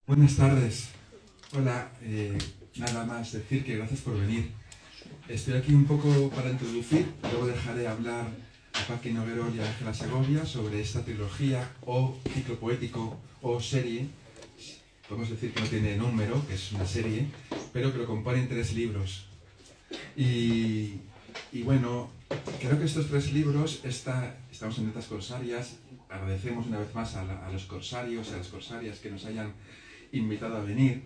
Buenas tardes. Hola, nada más decir que gracias por venir. Estoy aquí un poco para introducir, luego dejaré hablar a Paqui Noguerol y a Ángela Segovia sobre esta trilogía o ciclo poético o serie. Podemos decir que no tiene número, que es una serie, pero que lo componen 3 libros. Y bueno, creo que estos 3 libros, estamos en Letras Corsarias, agradecemos una vez más a los corsarios y a las corsarias que nos hayan invitado a venir.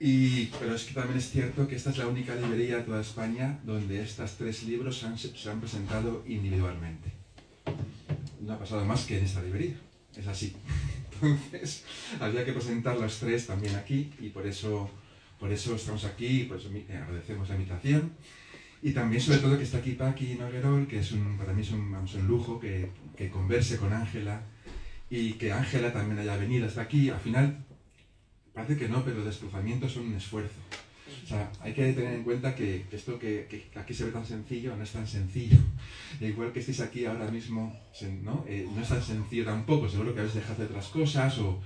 Pero es que también es cierto que esta es la única librería de toda España donde estos 3 libros se han presentado individualmente. No ha pasado más que en esta librería, es así. Entonces, había que presentar los 3 también aquí y por eso estamos aquí y por eso agradecemos la invitación. Y también, sobre todo, que está aquí Paqui Noguerol, que para mí es un lujo que converse con Ángela y que Ángela también haya venido hasta aquí. Al final, parece que no, pero los desplazamientos son un esfuerzo. O sea, hay que tener en cuenta que esto que aquí se ve tan sencillo no es tan sencillo. Igual que estéis aquí ahora mismo, ¿no? No es tan sencillo tampoco, seguro que habéis dejado de hacer otras cosas o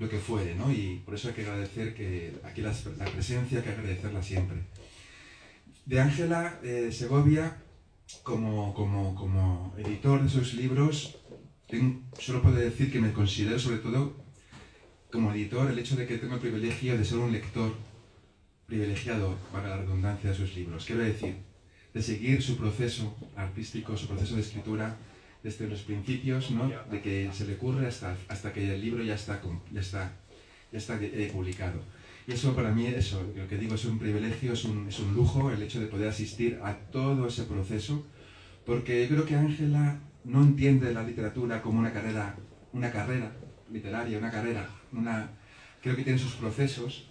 lo que fuere, ¿no? Y por eso hay que agradecer que aquí la presencia, hay que agradecerla siempre. De Ángela Segovia, como editor de sus libros, solo puedo decir que me considero, sobre todo, como editor, el hecho de que tengo el privilegio de ser un lector privilegiado, para la redundancia, de sus libros. Quiero decir, de seguir su proceso artístico, su proceso de escritura, desde los principios, ¿no? De que se le ocurre hasta que el libro ya está publicado. Y eso para mí, lo que digo, es un privilegio, es un lujo el hecho de poder asistir a todo ese proceso, porque yo creo que Ángela no entiende la literatura como una carrera literaria, creo que tiene sus procesos.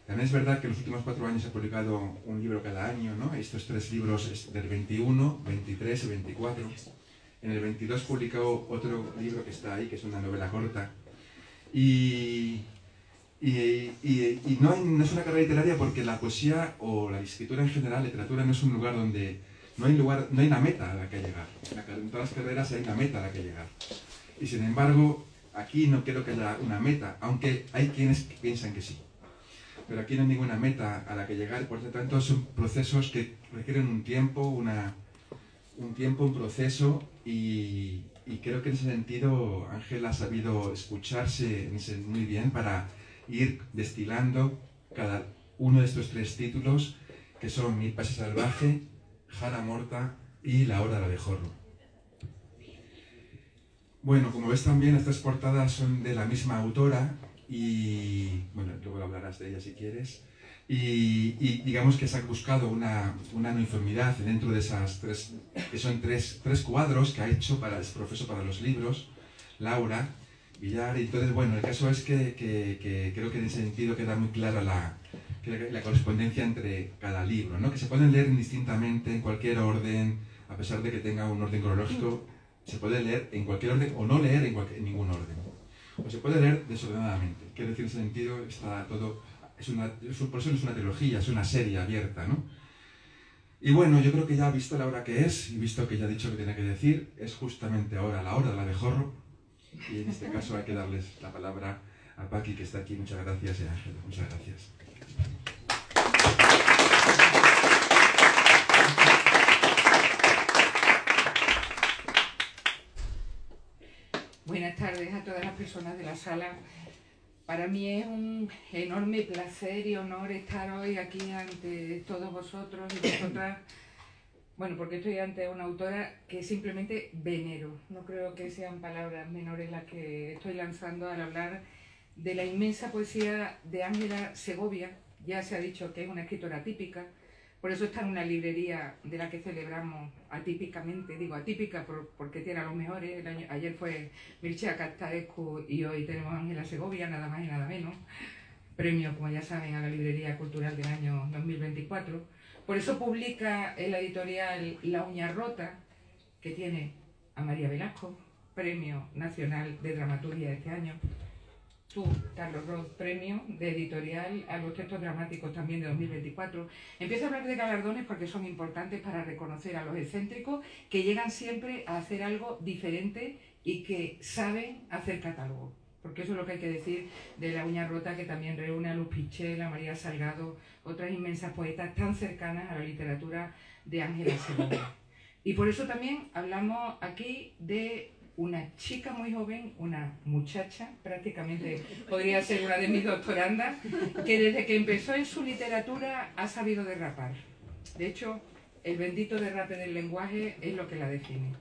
También es verdad que en los últimos 4 años ha publicado un libro cada año, ¿no? Estos 3 libros del 21, 23 y 24. En el 22 publicó otro libro que está ahí, que es una novela corta. Y no es una carrera literaria porque la poesía o la escritura en general, literatura, no es un lugar donde no hay una meta a la que llegar. En todas las carreras hay una meta a la que llegar. Y sin embargo, aquí no creo que haya una meta, aunque hay quienes piensan que sí. Pero aquí no hay ninguna meta a la que llegar, por lo tanto son procesos que requieren un tiempo, un proceso, y creo que en ese sentido Ángela ha sabido escucharse muy bien para ir destilando cada uno de estos 3 títulos, que son Mi pase salvaje, Jara Morta y La hora del abejorro. Bueno, como ves también, estas portadas son de la misma autora y, bueno, luego hablarás de ella si quieres. Y digamos que se ha buscado una uniformidad dentro de esas 3, que son 3 cuadros que ha hecho es profesor para los libros, Laura Villar. Y entonces, bueno, el caso es que creo que en ese sentido queda muy clara la correspondencia entre cada libro, ¿no? Que se pueden leer indistintamente, en cualquier orden, a pesar de que tenga un orden cronológico. Se puede leer en cualquier orden o no leer en ningún orden. O se puede leer desordenadamente. Quiero decir, en ese sentido está todo. Por eso no es una trilogía, es una serie abierta, ¿no? Y bueno, yo creo que ya visto la hora que es, y visto que ya he dicho lo que tenía que decir, es justamente ahora la hora del abejorro. Y en este caso hay que darles la palabra a Paqui, que está aquí. Muchas gracias, y a Ángela. Muchas gracias. Buenas tardes a todas las personas de la sala. Para mí es un enorme placer y honor estar hoy aquí ante todos vosotros y vosotras. Bueno, porque estoy ante una autora que simplemente venero. No creo que sean palabras menores las que estoy lanzando al hablar de la inmensa poesía de Ángela Segovia. Ya se ha dicho que es una escritora típica. Por eso está en una librería de la que celebramos atípicamente, digo atípica porque tiene a los mejores. Ayer fue Mircea Castarescu y hoy tenemos a Ángela Segovia, nada más y nada menos. Premio, como ya saben, a la Librería Cultural del año 2024. Por eso publica en la editorial La Uña Rota, que tiene a María Velasco, Premio Nacional de Dramaturgia de este año. Tú, Carlos Roth, premio de editorial a los textos dramáticos también de 2024. Empiezo a hablar de galardones porque son importantes para reconocer a los excéntricos que llegan siempre a hacer algo diferente y que saben hacer catálogo. porque eso es lo que hay que decir de La uña rota, que también reúne a Luz Pichel, a María Salgado, otras inmensas poetas tan cercanas a la literatura de Ángela Segovia. Y por eso también hablamos aquí de una chica muy joven, una muchacha, prácticamente podría ser una de mis doctorandas, que desde que empezó en su literatura ha sabido derrapar. De hecho, el bendito derrape del lenguaje es lo que la define.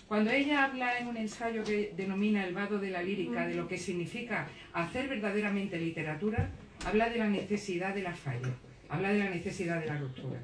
Cuando ella habla en un ensayo que denomina El vado de la lírica, de lo que significa hacer verdaderamente literatura, habla de la necesidad de la falla, habla de la necesidad de la ruptura.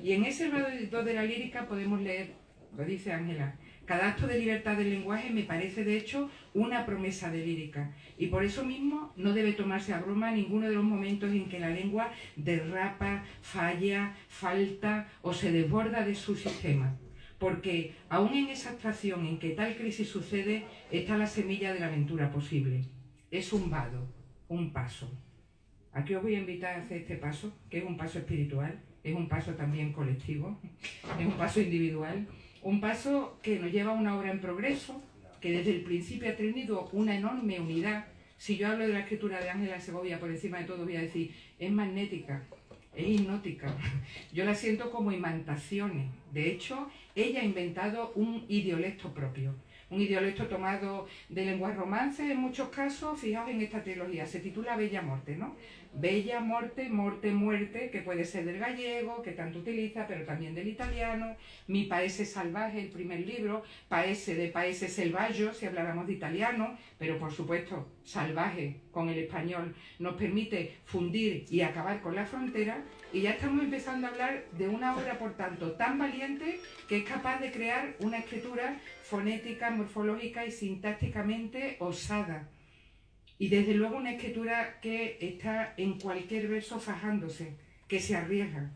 Y en ese vado de la lírica podemos leer, lo dice Ángela, cada acto de libertad del lenguaje me parece de hecho una promesa de lírica, y por eso mismo no debe tomarse a broma ninguno de los momentos en que la lengua derrapa, falla, falta o se desborda de su sistema. Porque aún en esa actuación en que tal crisis sucede está la semilla de la aventura posible. Es un vado, un paso. Aquí os voy a invitar a hacer este paso, que es un paso espiritual, es un paso también colectivo, es un paso individual, un paso que nos lleva a una obra en progreso, que desde el principio ha tenido una enorme unidad. Si yo hablo de la escritura de Ángela Segovia, por encima de todo voy a decir, es magnética, es hipnótica. Yo la siento como imantaciones. De hecho, ella ha inventado un idiolecto propio. Un idiolecto tomado de lenguas romances, en muchos casos. Fijaos en esta trilogía, se titula Bella Morte, ¿no? Bella Morte, Morte, Muerte, que puede ser del gallego, que tanto utiliza, pero también del italiano. Mi Paese Salvaje, el primer libro, Paese de Paese Selvaggio, si habláramos de italiano, pero por supuesto, salvaje con el español nos permite fundir y acabar con la frontera, y ya estamos empezando a hablar de una obra, por tanto, tan valiente que es capaz de crear una escritura fonética, morfológica y sintácticamente osada. Y desde luego una escritura que está en cualquier verso fajándose, que se arriesga.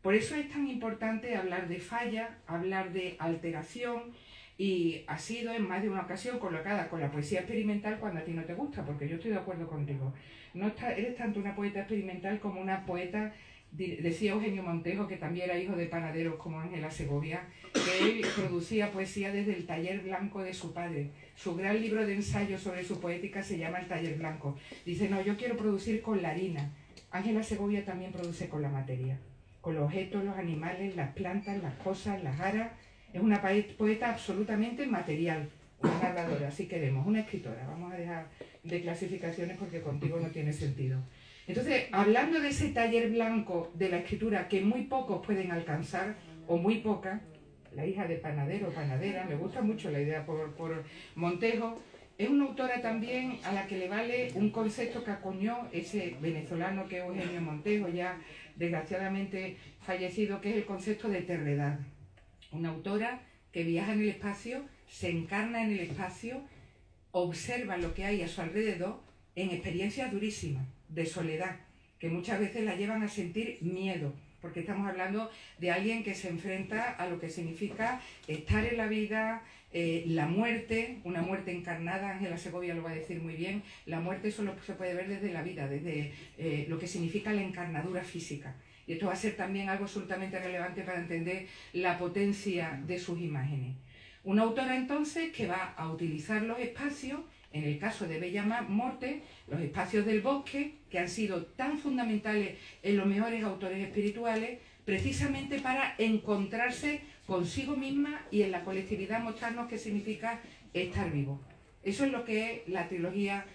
Por eso es tan importante hablar de falla, hablar de alteración, y ha sido en más de una ocasión colocada con la poesía experimental cuando a ti no te gusta, porque yo estoy de acuerdo contigo. No eres tanto una poeta experimental como una poeta, decía Eugenio Montejo, que también era hijo de panaderos como Ángela Segovia, que él producía poesía desde el taller blanco de su padre. Su gran libro de ensayos sobre su poética se llama El taller blanco. Dice, no, yo quiero producir con la harina. Ángela Segovia también produce con la materia, con los objetos, los animales, las plantas, las cosas, las aras. Es una poeta absolutamente material, una narradora, si queremos, una escritora. Vamos a dejar de clasificaciones porque contigo no tiene sentido. Entonces, hablando de ese taller blanco de la escritura que muy pocos pueden alcanzar, o muy pocas, la hija de panadero o panadera, me gusta mucho la idea por Montejo, es una autora también a la que le vale un concepto que acuñó ese venezolano que es Eugenio Montejo, ya desgraciadamente fallecido, que es el concepto de terredad. Una autora que viaja en el espacio, se encarna en el espacio, observa lo que hay a su alrededor en experiencias durísimas, de soledad, que muchas veces la llevan a sentir miedo, porque estamos hablando de alguien que se enfrenta a lo que significa estar en la vida, la muerte, una muerte encarnada. Ángela Segovia lo va a decir muy bien, la muerte solo se puede ver desde la vida, desde lo que significa la encarnadura física. Y esto va a ser también algo absolutamente relevante para entender la potencia de sus imágenes. Una autora entonces que va a utilizar los espacios, en el caso de Bella Morte, los espacios del bosque, que han sido tan fundamentales en los mejores autores espirituales, precisamente para encontrarse consigo misma y en la colectividad mostrarnos qué significa estar vivo. Eso es lo que es la trilogía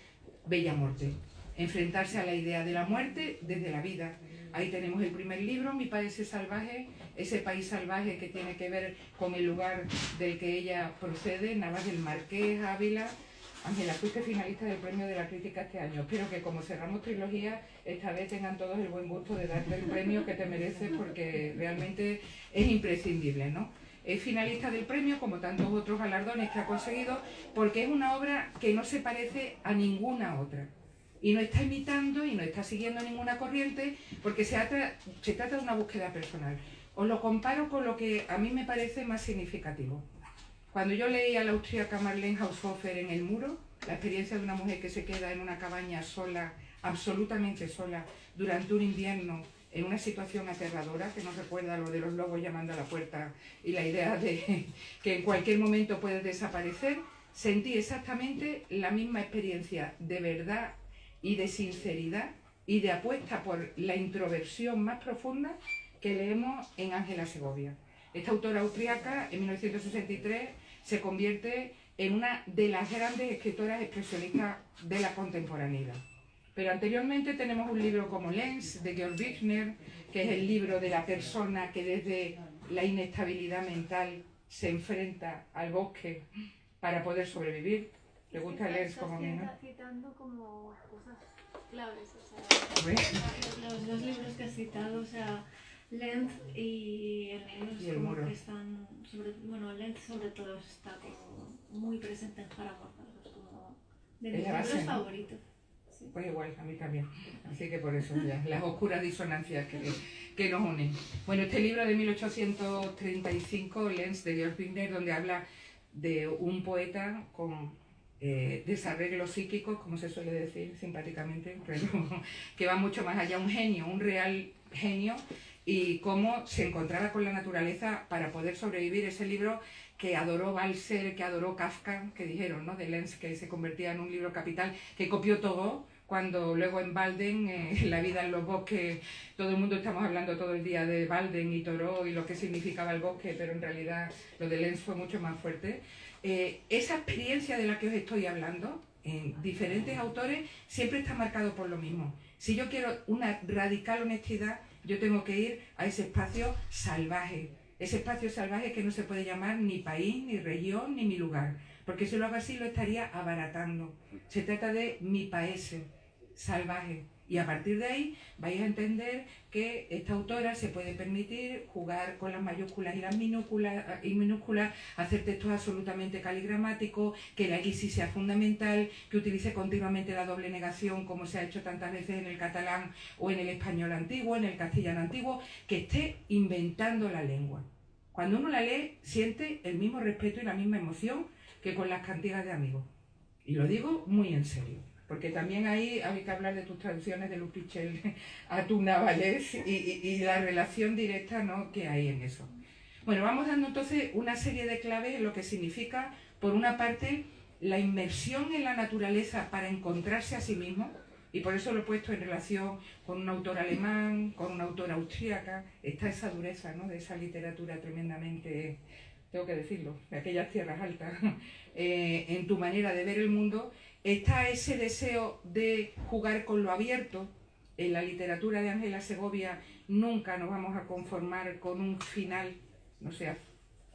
Bella Morte, enfrentarse a la idea de la muerte desde la vida. Ahí tenemos el primer libro, Mi Paese Salvaje, ese país salvaje que tiene que ver con el lugar del que ella procede, Navas del Marqués, Ávila. Ángela, fuiste finalista del Premio de la Crítica este año. Espero que como cerramos trilogía, esta vez tengan todos el buen gusto de darte el premio que te mereces, porque realmente es imprescindible, ¿no? Es finalista del premio, como tantos otros galardones que ha conseguido, porque es una obra que no se parece a ninguna otra. Y no está imitando y no está siguiendo ninguna corriente, porque se trata de una búsqueda personal. Os lo comparo con lo que a mí me parece más significativo. Cuando yo leí a la austríaca Marlene Haushofer en El muro, la experiencia de una mujer que se queda en una cabaña sola, absolutamente sola, durante un invierno, en una situación aterradora, que nos recuerda lo de los lobos llamando a la puerta y la idea de que en cualquier momento puedes desaparecer, sentí exactamente la misma experiencia de verdad y de sinceridad y de apuesta por la introversión más profunda que leemos en Ángela Segovia. Esta autora austríaca, en 1963, se convierte en una de las grandes escritoras expresionistas de la contemporaneidad. Pero anteriormente tenemos un libro como Lenz, de Georg Büchner, que es el libro de la persona que desde la inestabilidad mental se enfrenta al bosque para poder sobrevivir. ¿Te gusta Lenz como a mí, no? Está citando como cosas claves, o sea, los dos libros que has citado, o sea, Lenz y el libro Y el como muro. que están, bueno, Lenz sobre todo está como muy presente en Paramore, es como de mis Es la base, libros ¿no? favoritos. Sí. Pues igual, a mí también. Así que por eso ya, las oscuras disonancias que nos unen. Bueno, este libro de 1835, Lenz, de Georg Büchner, donde habla de un poeta con desarreglos psíquicos, como se suele decir simpáticamente, pero que va mucho más allá, un genio, un real genio, y cómo se encontraba con la naturaleza para poder sobrevivir. Ese libro que adoró Balser, que adoró Kafka, que dijeron, ¿no?, de Lenz, que se convertía en un libro capital, que copió todo, cuando luego en Walden, La vida en los bosques, todo el mundo estamos hablando todo el día de Walden y Thoreau y lo que significaba el bosque, pero en realidad lo de Lenz fue mucho más fuerte. Esa experiencia de la que os estoy hablando, en diferentes autores, siempre está marcado por lo mismo. Si yo quiero una radical honestidad, yo tengo que ir a ese espacio salvaje. Ese espacio salvaje que no se puede llamar ni país, ni región, ni mi lugar. Porque si lo hago así lo estaría abaratando. Se trata de mi país salvaje. Y a partir de ahí vais a entender que esta autora se puede permitir jugar con las mayúsculas y las minúsculas, hacer textos absolutamente caligramáticos, que la guisis sea fundamental, que utilice continuamente la doble negación como se ha hecho tantas veces en el catalán o en el español antiguo, en el castellano antiguo, que esté inventando la lengua. Cuando uno la lee, siente el mismo respeto y la misma emoción que con las cantigas de amigos. Y lo digo muy en serio. Porque también ahí hay que hablar de tus traducciones de Lupichel a tu Navalés y la relación directa, ¿no?, que hay en eso. Bueno, vamos dando entonces una serie de claves en lo que significa, por una parte, la inmersión en la naturaleza para encontrarse a sí mismo, y por eso lo he puesto en relación con un autor alemán, con una autora austríaca. Está esa dureza, ¿no?, de esa literatura tremendamente, tengo que decirlo, de aquellas tierras altas, en tu manera de ver el mundo. Está ese deseo de jugar con lo abierto. En la literatura de Ángela Segovia nunca nos vamos a conformar con un final, no sea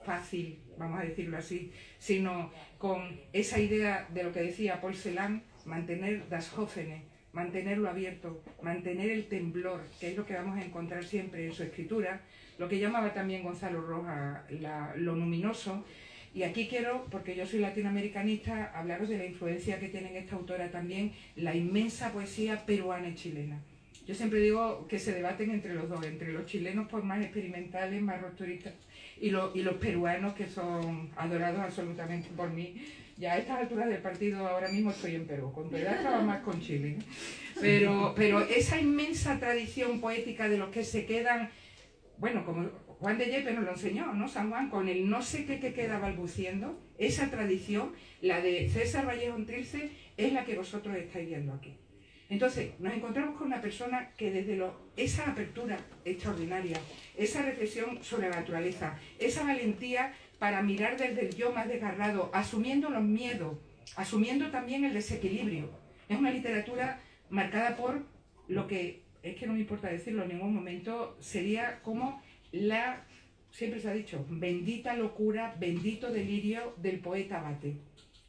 fácil, vamos a decirlo así, sino con esa idea de lo que decía Paul Celan, mantener das Offene, mantenerlo abierto, mantener el temblor, que es lo que vamos a encontrar siempre en su escritura, lo que llamaba también Gonzalo Rojas lo luminoso. Y aquí quiero, porque yo soy latinoamericanista, hablaros de la influencia que tiene en esta autora también la inmensa poesía peruana y chilena. Yo siempre digo que se debaten entre los dos, entre los chilenos por más experimentales, más rupturistas, y los peruanos, que son adorados absolutamente por mí. Ya a estas alturas del partido ahora mismo estoy en Perú, con tu edad estaba más con Chile. Pero esa inmensa tradición poética de los que se quedan, bueno, como Juan de Yepes nos lo enseñó, ¿no? San Juan, con el no sé qué que queda balbuciendo, esa tradición, la de César Vallejo Trilce, es la que vosotros estáis viendo aquí. Entonces, nos encontramos con una persona que desde esa apertura extraordinaria, esa reflexión sobre la naturaleza, esa valentía para mirar desde el yo más desgarrado, asumiendo los miedos, asumiendo también el desequilibrio. Es una literatura marcada por lo que, es que no me importa decirlo en ningún momento, sería como siempre se ha dicho, bendita locura, bendito delirio del poeta Abate.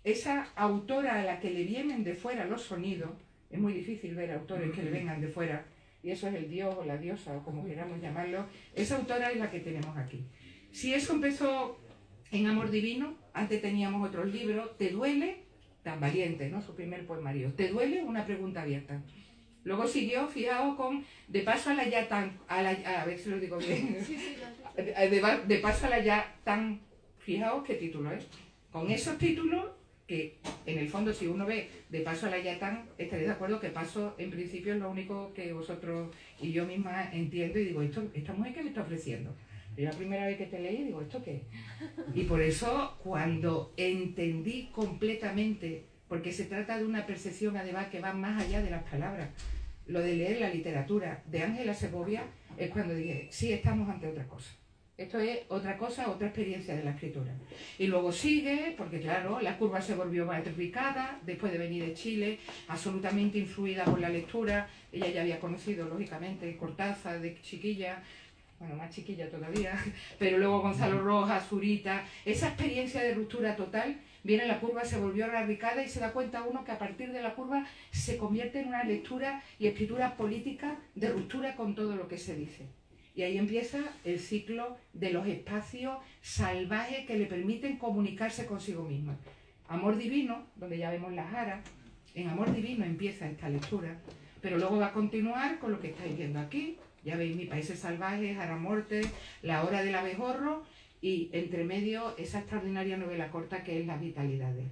Esa autora a la que le vienen de fuera los sonidos, es muy difícil ver autores que le vengan de fuera, y eso es el dios o la diosa, o como queramos llamarlo, esa autora es la que tenemos aquí. Si eso empezó en Amor Divino, antes teníamos otros libros, ¿Te duele? Tan valiente, ¿no? Su primer poemario. ¿Te duele? Una pregunta abierta. Luego siguió, fijaos, con De paso a la ya tan, a ver si lo digo bien, de paso a la ya tan, fijaos qué título es. Con esos títulos, que en el fondo si uno ve De paso a la ya tan, estaréis de acuerdo que paso en principio es lo único que vosotros y yo misma entiendo y digo, esta mujer que me está ofreciendo. Y la primera vez que te leí, digo, ¿esto qué es? Y por eso, cuando entendí completamente, porque se trata de una percepción además que va más allá de las palabras, lo de leer la literatura de Ángela Segovia, es cuando dije, sí, estamos ante otra cosa. Esto es otra cosa, otra experiencia de la escritura. Y luego sigue, porque claro, la curva se volvió matrificada, después de venir de Chile, absolutamente influida por la lectura. Ella ya había conocido, lógicamente, Cortázar de chiquilla, bueno, más chiquilla todavía, pero luego Gonzalo Rojas, Zurita. Esa experiencia de ruptura total, viene la curva, se volvió radicada y se da cuenta uno que a partir de la curva se convierte en una lectura y escritura política de ruptura con todo lo que se dice. Y ahí empieza el ciclo de los espacios salvajes que le permiten comunicarse consigo misma. Amor Divino, donde ya vemos la jara, en Amor Divino empieza esta lectura, pero luego va a continuar con lo que estáis viendo aquí. Ya veis Mi Países Salvajes, Jara Morte, La Hora del Abejorro y entre medio esa extraordinaria novela corta que es Las Vitalidades.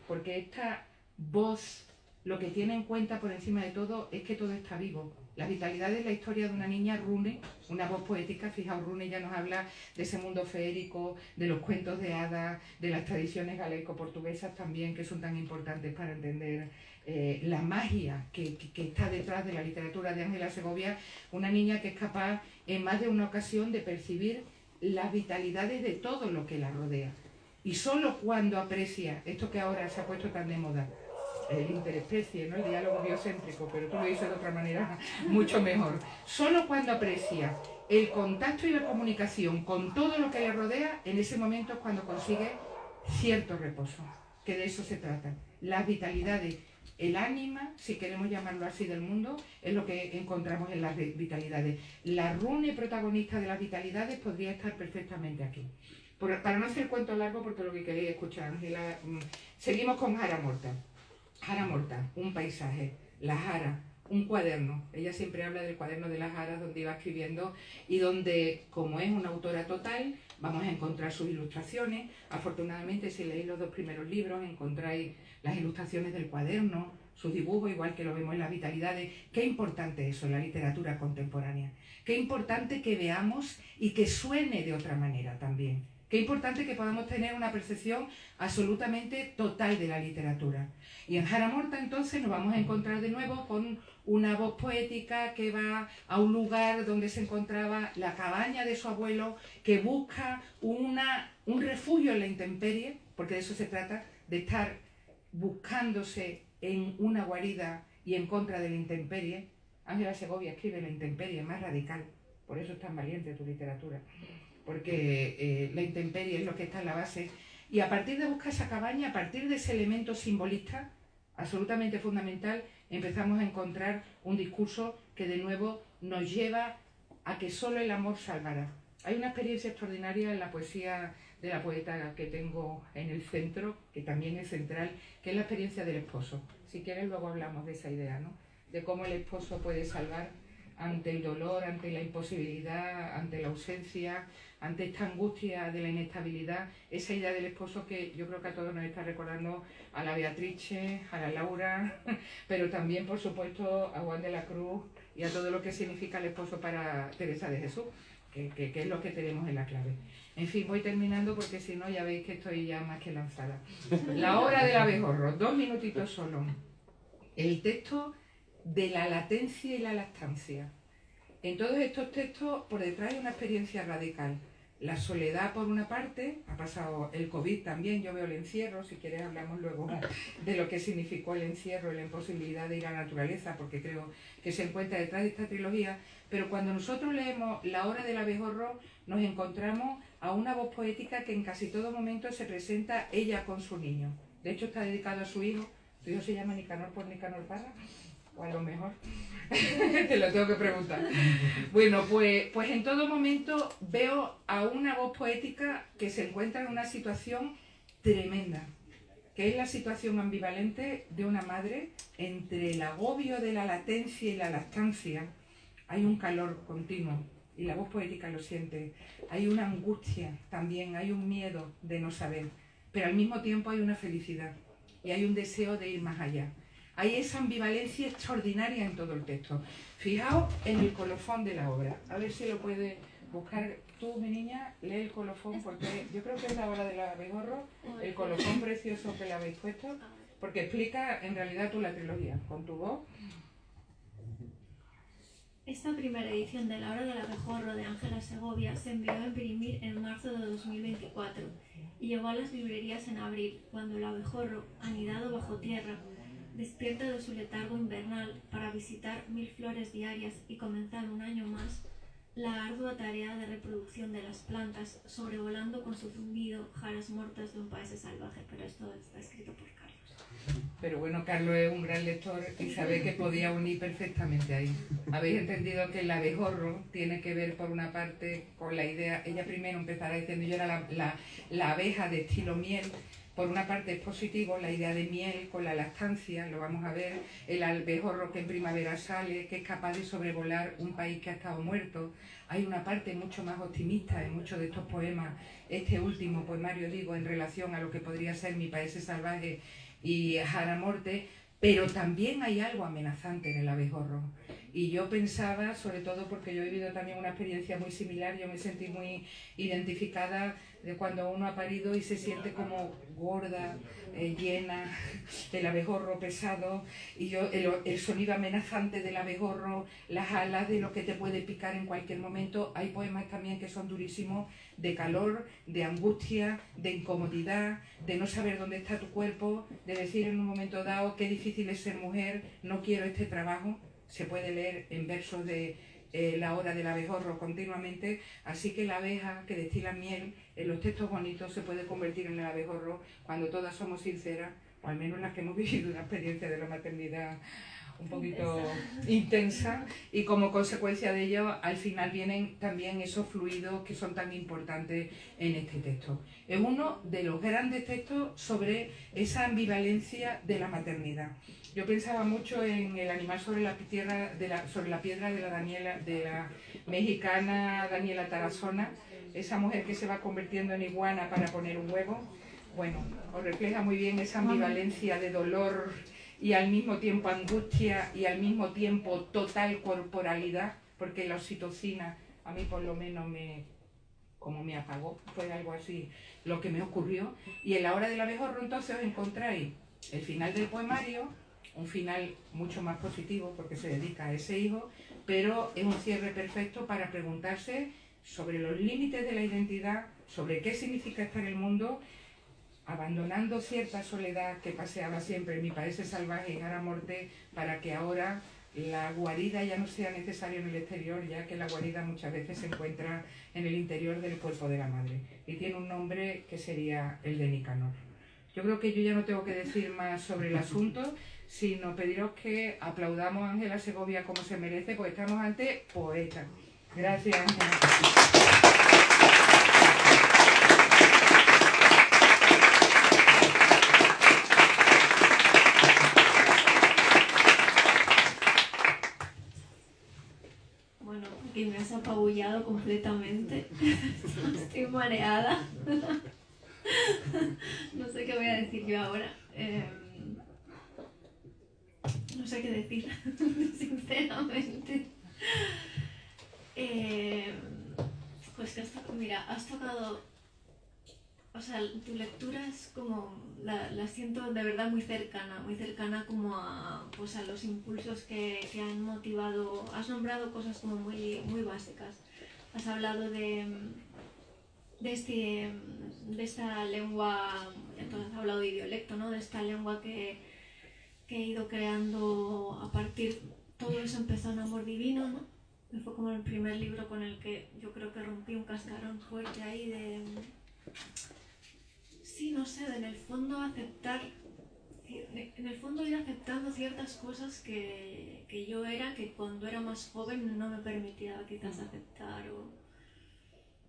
Porque esta voz lo que tiene en cuenta por encima de todo es que todo está vivo. Las Vitalidades es la historia de una niña, Rune, una voz poética. Fijaos, Rune ya nos habla de ese mundo feérico, de los cuentos de hadas, de las tradiciones galaico-portuguesas también, que son tan importantes para entender la magia que está detrás de la literatura de Ángela Segovia. Una niña que es capaz en más de una ocasión de percibir las vitalidades de todo lo que la rodea. Y solo cuando aprecia esto que ahora se ha puesto tan de moda, el interespecie, ¿no? El diálogo biocéntrico, pero tú lo dices de otra manera mucho mejor. Solo cuando aprecia el contacto y la comunicación con todo lo que le rodea, en ese momento es cuando consigue cierto reposo, que de eso se trata. Las vitalidades, el ánima, si queremos llamarlo así, del mundo, es lo que encontramos en las vitalidades. La Rune protagonista de las vitalidades podría estar perfectamente aquí. Para no hacer el cuento largo, porque lo que queréis escuchar, Ángela, seguimos con Jara Morta. Jara Morta, un paisaje. La Jara, un cuaderno. Ella siempre habla del cuaderno de la Jara, donde iba escribiendo y donde, como es una autora total, vamos a encontrar sus ilustraciones. Afortunadamente, si leéis los dos primeros libros, encontráis las ilustraciones del cuaderno, sus dibujos, igual que lo vemos en Las Vitalidades. Qué importante eso en la literatura contemporánea. Qué importante que veamos y que suene de otra manera también. Qué importante que podamos tener una percepción absolutamente total de la literatura. Y en Jara Morta entonces nos vamos a encontrar de nuevo con una voz poética que va a un lugar donde se encontraba la cabaña de su abuelo, que busca un refugio en la intemperie, porque de eso se trata, de estar buscándose en una guarida y en contra de la intemperie. Ángela Segovia escribe la intemperie más radical, por eso es tan valiente tu literatura, porque la intemperie es lo que está en la base. Y a partir de buscar esa cabaña, a partir de ese elemento simbolista, absolutamente fundamental, empezamos a encontrar un discurso que de nuevo nos lleva a que solo el amor salvará. Hay una experiencia extraordinaria en la poesía de la poeta que tengo en el centro, que también es central, que es la experiencia del esposo. Si quieres luego hablamos de esa idea, ¿no? De cómo el esposo puede salvar ante el dolor, ante la imposibilidad, ante la ausencia, ante esta angustia de la inestabilidad, esa idea del esposo que yo creo que a todos nos está recordando a la Beatrice, a la Laura, pero también, por supuesto, a Juan de la Cruz y a todo lo que significa el esposo para Teresa de Jesús, que es lo que tenemos en la clave. En fin, voy terminando porque si no ya veis que estoy ya más que lanzada. La Hora del Abejorro, 2 minutitos solo. El texto de la latencia y la lactancia. En todos estos textos por detrás hay una experiencia radical. La soledad por una parte, ha pasado el COVID también, yo veo el encierro, si quieres hablamos luego de lo que significó el encierro y la imposibilidad de ir a la naturaleza, porque creo que se encuentra detrás de esta trilogía, pero cuando nosotros leemos La Hora del Abejorro nos encontramos a una voz poética que en casi todo momento se presenta ella con su niño. De hecho está dedicado a su hijo. ¿Tu hijo se llama Nicanor por Nicanor Parra? O a lo mejor, te lo tengo que preguntar. Bueno, pues en todo momento veo a una voz poética que se encuentra en una situación tremenda, que es la situación ambivalente de una madre entre el agobio de la latencia y la lactancia. Hay un calor continuo y la voz poética lo siente. Hay una angustia también, hay un miedo de no saber, pero al mismo tiempo hay una felicidad y hay un deseo de ir más allá. Hay esa ambivalencia extraordinaria en todo el texto. Fijaos en el colofón de la obra. A ver si lo puede buscar, tú, mi niña, lee el colofón, porque yo creo que es la hora del abejorro, el colofón precioso que le habéis puesto, porque explica en realidad tú la trilogía, con tu voz. Esta primera edición de La hora del abejorro de Ángela Segovia se envió a imprimir en marzo de 2024 y llegó a las librerías en abril, cuando el abejorro, anidado bajo tierra, despierta de su letargo invernal para visitar 1000 flores diarias y comenzar un año más la ardua tarea de reproducción de las plantas, sobrevolando con su zumbido jaras muertas de un país salvaje. Pero esto está escrito por Carlos. Pero bueno, Carlos es un gran lector y sabe que podía unir perfectamente ahí. Habéis entendido que el abejorro tiene que ver por una parte con la idea, ella primero empezará diciendo yo era la abeja de estilo miel. Por una parte es positivo la idea de miel con la lactancia, lo vamos a ver, el abejorro que en primavera sale, que es capaz de sobrevolar un país que ha estado muerto. Hay una parte mucho más optimista en muchos de estos poemas, este último poemario digo, en relación a lo que podría ser Mi país salvaje y Jara Morte, pero también hay algo amenazante en el abejorro. Y yo pensaba, sobre todo porque yo he vivido también una experiencia muy similar, yo me sentí muy identificada de cuando uno ha parido y se siente como gorda, llena, el abejorro pesado, y yo el sonido amenazante del abejorro, las alas de lo que te puede picar en cualquier momento. Hay poemas también que son durísimos, de calor, de angustia, de incomodidad, de no saber dónde está tu cuerpo, de decir en un momento dado qué difícil es ser mujer, no quiero este trabajo. Se puede leer en versos de La hora del abejorro continuamente, así que la abeja que destila miel en los textos bonitos se puede convertir en el abejorro cuando todas somos sinceras, o al menos las que hemos vivido una experiencia de la maternidad un poquito intensa, y como consecuencia de ello al final vienen también esos fluidos que son tan importantes en este texto. Es uno de los grandes textos sobre esa ambivalencia de la maternidad. Yo pensaba mucho en El animal sobre la piedra de la mexicana Daniela Tarazona, esa mujer que se va convirtiendo en iguana para poner un huevo. Bueno, os refleja muy bien esa ambivalencia de dolor y al mismo tiempo angustia y al mismo tiempo total corporalidad, porque la oxitocina a mí por lo menos me apagó, fue algo así lo que me ocurrió. Y en La hora del abejorro entonces os encontráis el final del poemario, un final mucho más positivo porque se dedica a ese hijo, pero es un cierre perfecto para preguntarse sobre los límites de la identidad, sobre qué significa estar en el mundo, abandonando cierta soledad que paseaba siempre en Mi país salvaje y Jara Morte, para que ahora la guarida ya no sea necesaria en el exterior, ya que la guarida muchas veces se encuentra en el interior del cuerpo de la madre. Y tiene un nombre que sería el de Nicanor. Yo creo que yo ya no tengo que decir más sobre el asunto, sino pediros que aplaudamos a Ángela Segovia como se merece, porque estamos ante poeta. Gracias, Ángela. Que me has apabullado completamente. Estoy mareada. No sé qué voy a decir yo ahora. No sé qué decir, sinceramente. Pues que has tocado. O sea, tu lectura es como. La siento de verdad muy cercana como a los impulsos que han motivado. Has nombrado cosas como muy básicas. Has hablado de esta lengua, entonces has hablado de dialecto, ¿no? De esta lengua que he ido creando a partir. Todo eso empezó en Amor Divino, ¿no? Que fue como el primer libro con el que yo creo que rompí un cascarón fuerte ahí de. Sí, no sé, en el fondo ir aceptando ciertas cosas que yo era, que cuando era más joven no me permitía quizás aceptar.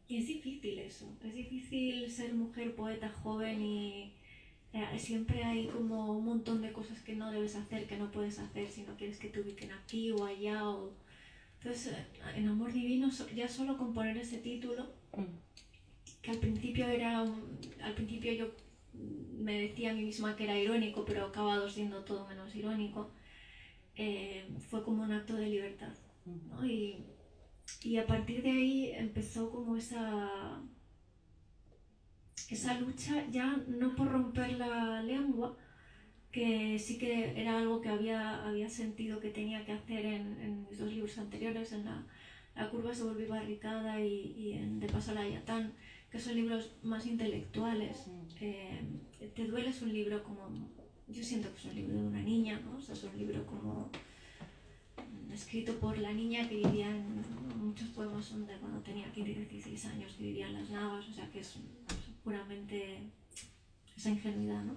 Y es difícil eso, es difícil ser mujer, poeta, joven y siempre hay como un montón de cosas que no debes hacer, que no puedes hacer si no quieres que te ubiquen aquí o allá. Entonces, en Amor Divino, ya solo con poner ese título, que al principio yo me decía a mí misma que era irónico, pero ha acabado siendo todo menos irónico, fue como un acto de libertad, ¿no? Y Y a partir de ahí empezó como esa lucha, ya no por romper la lengua, que sí que era algo que había sentido que tenía que hacer en mis dos libros anteriores, en La curva se volvió barricada y en De paso a la Yatán, que son libros más intelectuales. Te duele es un libro como, yo siento que es un libro de una niña, ¿no? O sea, es un libro como escrito por la niña que vivía en muchos poemas son de cuando tenía 15 y 16 años, que vivía en las Navas, o sea que es puramente esa ingenuidad, ¿no?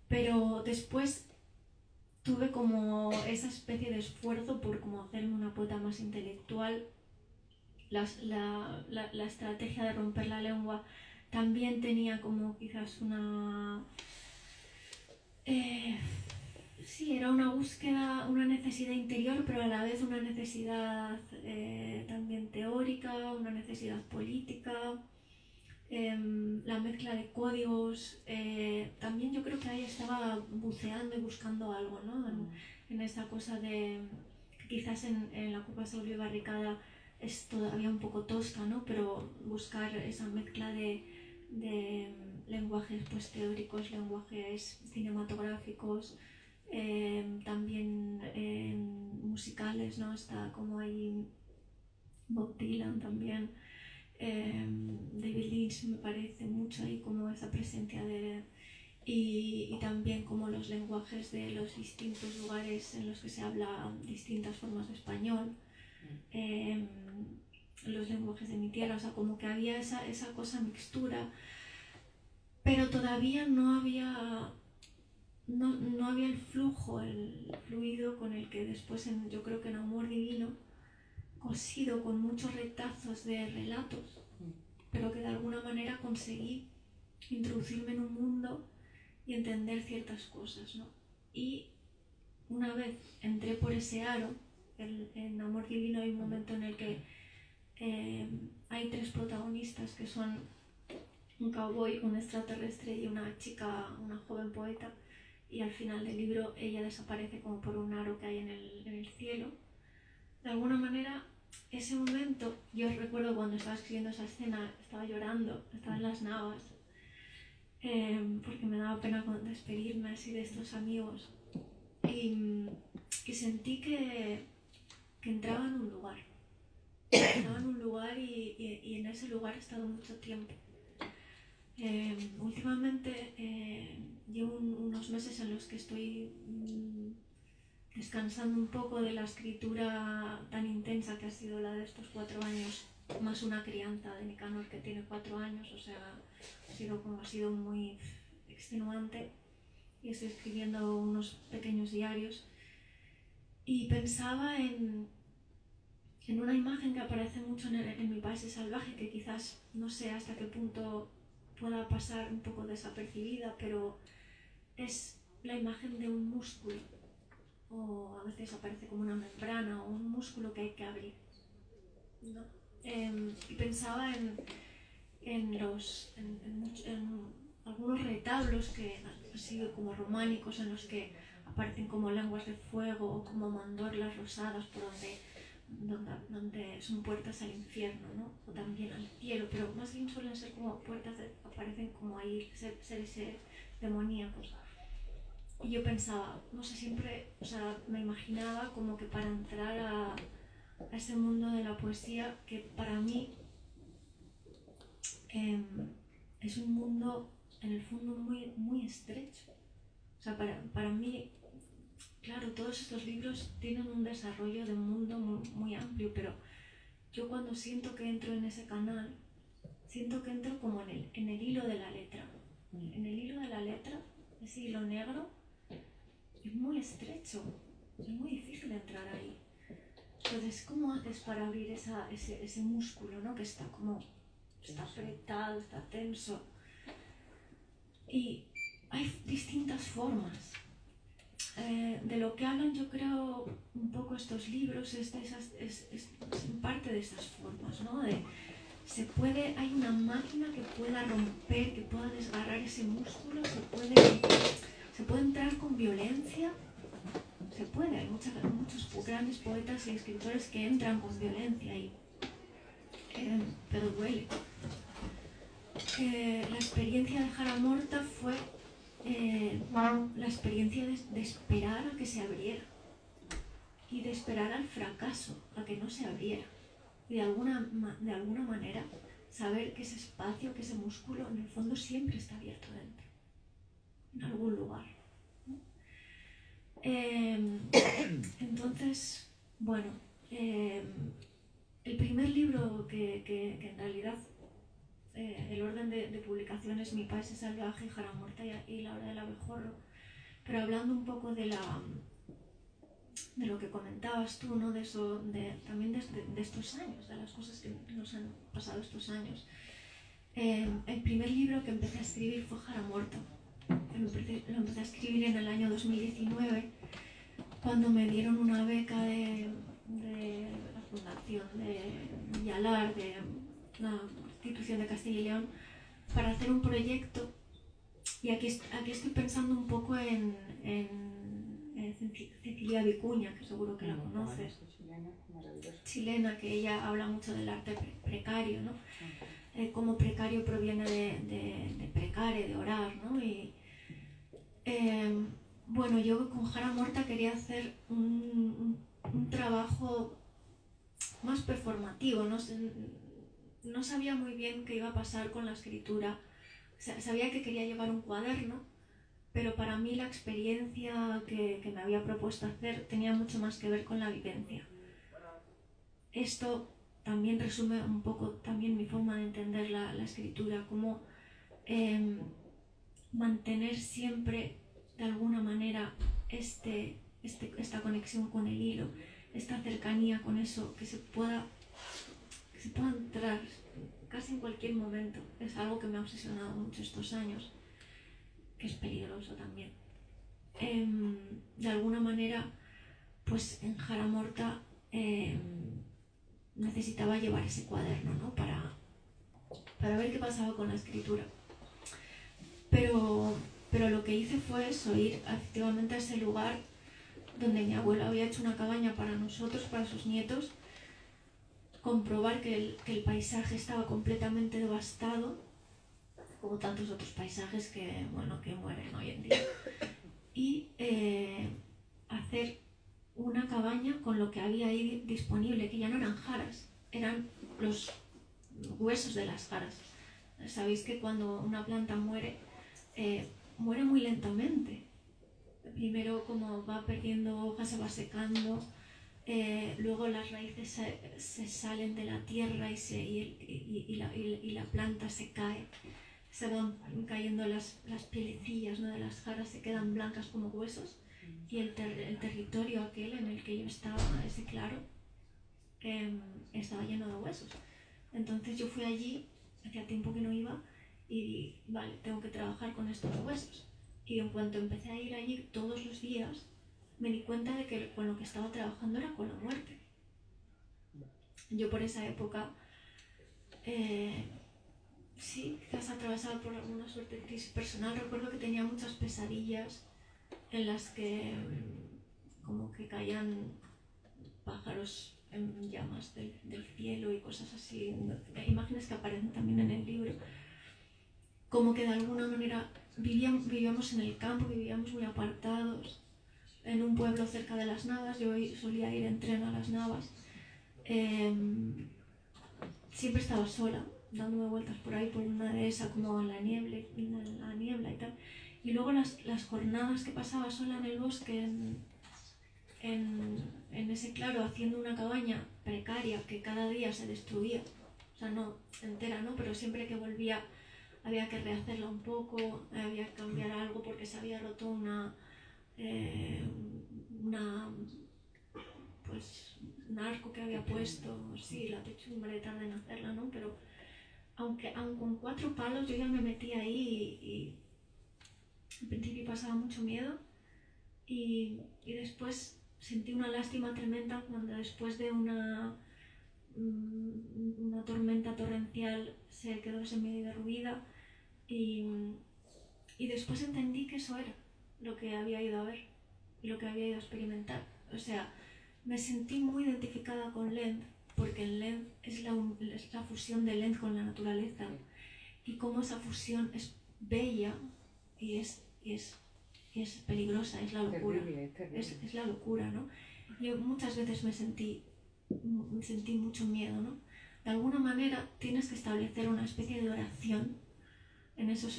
Pero después tuve como esa especie de esfuerzo por como hacerme una poeta más intelectual. La estrategia de romper la lengua también tenía como quizás una... sí, era una búsqueda, una necesidad interior, pero a la vez una necesidad también teórica, una necesidad política. La mezcla de códigos, también yo creo que ahí estaba buceando y buscando algo, ¿no? En esa cosa de, quizás en La curva se volvió barricada es todavía un poco tosca, ¿no? Pero buscar esa mezcla de lenguajes pues, teóricos, lenguajes cinematográficos, también musicales, ¿no? Está como ahí Bob Dylan también. David Lynch me parece mucho ahí como esa presencia de... Y también como los lenguajes de los distintos lugares en los que se habla distintas formas de español, los lenguajes de mi tierra, o sea, como que había esa cosa mixtura, pero todavía no había el flujo, el fluido con el que después yo creo que en Amor Divino, cosido con muchos retazos de relatos, pero que de alguna manera conseguí introducirme en un mundo y entender ciertas cosas, ¿no? Y una vez entré por ese aro, en Amor Divino hay un momento en el que hay tres protagonistas que son un cowboy, un extraterrestre y una chica, una joven poeta, y al final del libro ella desaparece como por un aro que hay en el cielo. De alguna manera, ese momento, yo recuerdo cuando estaba escribiendo esa escena, estaba llorando, estaba en las Navas, porque me daba pena despedirme así de estos amigos, y sentí que entraba en un lugar. Estaba en un lugar y en ese lugar he estado mucho tiempo. Últimamente llevo unos meses en los que estoy descansando un poco de la escritura tan intensa que ha sido la de estos 4 años, más una crianza de Nicanor que tiene 4 años, o sea, ha sido muy extenuante, y estoy escribiendo unos pequeños diarios y pensaba en una imagen que aparece mucho en Mi Paisaje Salvaje, que quizás no sé hasta qué punto pueda pasar un poco desapercibida, pero es la imagen de un músculo, o a veces aparece como una membrana o un músculo que hay que abrir, ¿no? Y pensaba en algunos retablos que han sido como románicos, en los que aparecen como lenguas de fuego o como mandorlas rosadas por donde son puertas al infierno, ¿no? O también al cielo, pero más bien suelen ser como puertas, aparecen como ahí seres demoníacos. Y yo pensaba, no sé, siempre, o sea, me imaginaba como que para entrar a ese mundo de la poesía, que para mí es un mundo en el fondo muy, muy estrecho. O sea, para mí, claro, todos estos libros tienen un desarrollo de un mundo muy, muy amplio, pero yo cuando siento que entro en ese canal, siento que entro como en el hilo de la letra. En el hilo de la letra, ese hilo negro, es muy estrecho, es muy difícil entrar ahí. Entonces, ¿cómo haces para abrir ese músculo, ¿no? Que está apretado, está tenso? Y hay distintas formas. De lo que hablan, yo creo, un poco estos libros, es parte de esas formas, ¿no? Hay una máquina que pueda romper, que pueda desgarrar ese músculo, se puede entrar con violencia, se puede. Hay muchos grandes poetas y escritores que entran con violencia ahí, pero duele. La experiencia de Jara Morta fue la experiencia de esperar a que se abriera y de esperar al fracaso, a que no se abriera. Y de alguna manera saber que ese espacio, que ese músculo, en el fondo siempre está abierto dentro, en algún lugar. Entonces, bueno, el primer libro que en realidad el orden de publicación es Mi país es salvaje, Jara Morta y La hora del abejorro, pero hablando un poco de lo que comentabas tú, ¿no? También de estos años, de las cosas que nos han pasado estos años. El primer libro que empecé a escribir fue Jara Morta. Lo empecé a escribir en el año 2019, cuando me dieron una beca de la Fundación de Villalar, de la institución de Castilla y León, para hacer un proyecto. Y aquí estoy pensando un poco en Cecilia Vicuña, que seguro que la conoces, chilena, que ella habla mucho del arte precario, ¿no? Como precario proviene de precare, de orar, ¿no? Y bueno, yo con Jara Morta quería hacer un trabajo más performativo, no sabía muy bien qué iba a pasar con la escritura. Sabía que quería llevar un cuaderno, pero para mí la experiencia que me había propuesto hacer tenía mucho más que ver con la vivencia. Esto también resume un poco también mi forma de entender la escritura, como mantener siempre de alguna manera esta conexión con el hilo, esta cercanía con eso, que se pueda entrar casi en cualquier momento. Es algo que me ha obsesionado mucho estos años, que es peligroso también. De alguna manera, pues en Jara Morta necesitaba llevar ese cuaderno, ¿no? para ver qué pasaba con la escritura. Pero lo que hice fue eso, ir efectivamente a ese lugar donde mi abuelo había hecho una cabaña para nosotros, para sus nietos, comprobar que el paisaje estaba completamente devastado, como tantos otros paisajes que mueren hoy en día, y hacer una cabaña con lo que había ahí disponible, que ya no eran jaras, eran los huesos de las jaras. Sabéis que cuando una planta muere, muere muy lentamente. Primero, como va perdiendo hojas, se va secando, luego las raíces se salen de la tierra y la planta se cae, se van cayendo las pielecillas, ¿no? De las jaras, se quedan blancas como huesos, y el territorio aquel en el que yo estaba, ese claro, estaba lleno de huesos. Entonces yo fui allí, hacía tiempo que no iba, y vale, tengo que trabajar con estos huesos. Y en cuanto empecé a ir allí todos los días, me di cuenta de que con lo que estaba trabajando era con la muerte. Yo por esa época, sí, quizás atravesaba por alguna suerte de crisis personal. Recuerdo que tenía muchas pesadillas en las que como que caían pájaros en llamas del cielo y cosas así, imágenes que aparecen también en el libro. Como que de alguna manera vivíamos en el campo, vivíamos muy apartados, en un pueblo cerca de Las Navas. Yo solía ir en tren a Las Navas. Siempre estaba sola, dándome vueltas por ahí, por una dehesa, como en la niebla y tal. Y luego las jornadas que pasaba sola en el bosque, en ese claro, haciendo una cabaña precaria que cada día se destruía. O sea, no entera, ¿no? Pero siempre que volvía había que rehacerla un poco, había que cambiar algo porque se había roto un arco que había puesto, sí, la techumbre, tardé en hacerla, ¿no? Pero aun con 4 palos yo ya me metí ahí y al principio pasaba mucho miedo, y después sentí una lástima tremenda cuando después de una tormenta torrencial se quedó semi derruida, y después entendí que eso era lo que había ido a ver, y lo que había ido a experimentar. O sea, me sentí muy identificada con Lent, porque en Lent es la fusión de Lent con la naturaleza, y cómo esa fusión es bella y es peligrosa, es la locura. Terrible. Es la locura, ¿no? Yo muchas veces me sentí mucho miedo, ¿no? De alguna manera tienes que establecer una especie de oración en esos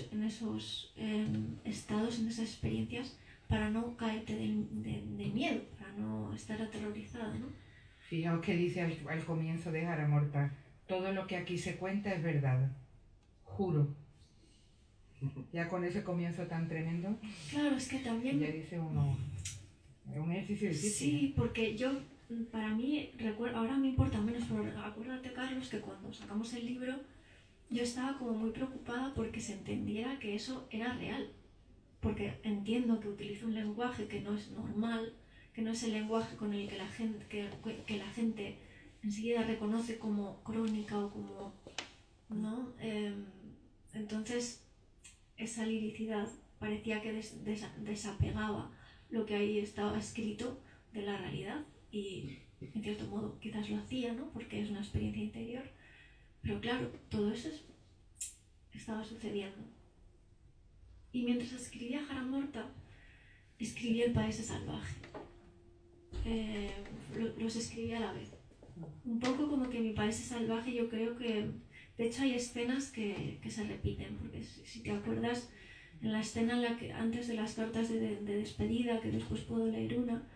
estados, en esas experiencias, para no caerte de miedo, para no estar aterrorizada, ¿no? Fijaos que dice al comienzo de Jara Morta, todo lo que aquí se cuenta es verdad, juro. Ya con ese comienzo tan tremendo, Claro, es que también... ya dice uno, es un ejercicio difícil. Sí, porque para mí, ahora me importa menos, pero acuérdate, Carlos, que cuando sacamos el libro, yo estaba como muy preocupada porque se entendiera que eso era real. Porque entiendo que utilizo un lenguaje que no es normal, que no es el lenguaje con el que la gente enseguida reconoce como crónica o como... ¿no? Entonces, esa liricidad parecía que desapegaba lo que ahí estaba escrito de la realidad, y en cierto modo quizás lo hacía, ¿no? Porque es una experiencia interior, pero claro, todo eso estaba sucediendo. Y mientras escribía Jara Morta, escribí El Paese Salvaje. Los escribí a la vez. Un poco como que Mi Paese Salvaje, yo creo que... De hecho hay escenas que se repiten, porque si te acuerdas, en la escena en la que antes de las cartas de despedida, que después puedo leer una,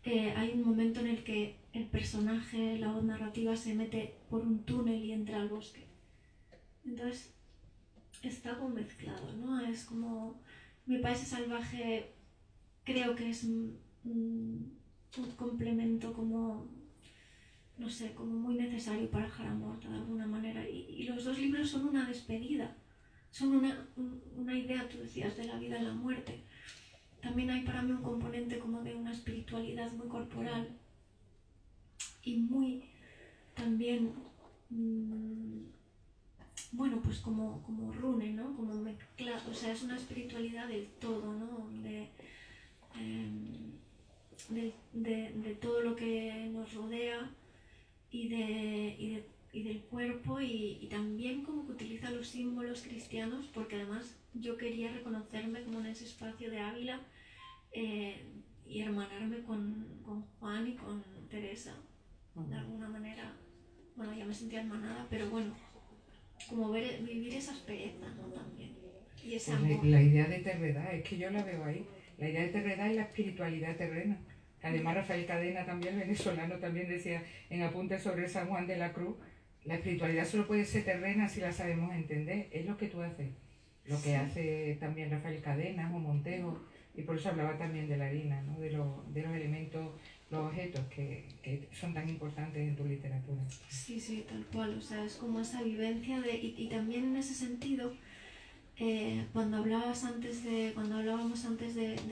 hay un momento en el que el personaje, la voz narrativa, se mete por un túnel y entra al bosque. Entonces está como mezclado, ¿no? Es como... Mi Paese Salvaje creo que es un complemento como... no sé, como muy necesario para Jara Morta de alguna manera. Y los dos libros son una despedida, son una idea, tú decías, de la vida y la muerte. También hay para mí un componente como de una espiritualidad muy corporal y muy también, bueno, pues como rune, ¿no? Como mezclado, o sea, es una espiritualidad del todo, ¿no? De todo lo que nos rodea y del cuerpo, y también como que utiliza los símbolos cristianos, porque además yo quería reconocerme como en ese espacio de Ávila, y hermanarme con Juan y con Teresa, de alguna manera. Bueno, ya me sentía hermanada, pero bueno, como vivir esa aspereza, ¿no? También. Y ese Pues amor. la idea de terredad, es que yo la veo ahí, la idea de terredad y la espiritualidad terrena. Además Rafael Cadena, también venezolano, también decía en Apuntes sobre San Juan de la Cruz, la espiritualidad solo puede ser terrena si la sabemos entender. Es lo que tú haces, lo que hace también Rafael Cadena o Montejo, y por eso hablaba también de la harina, ¿no? de los elementos, los objetos que son tan importantes en tu literatura. Sí, tal cual, o sea, es como esa vivencia y también en ese sentido, cuando hablábamos antes de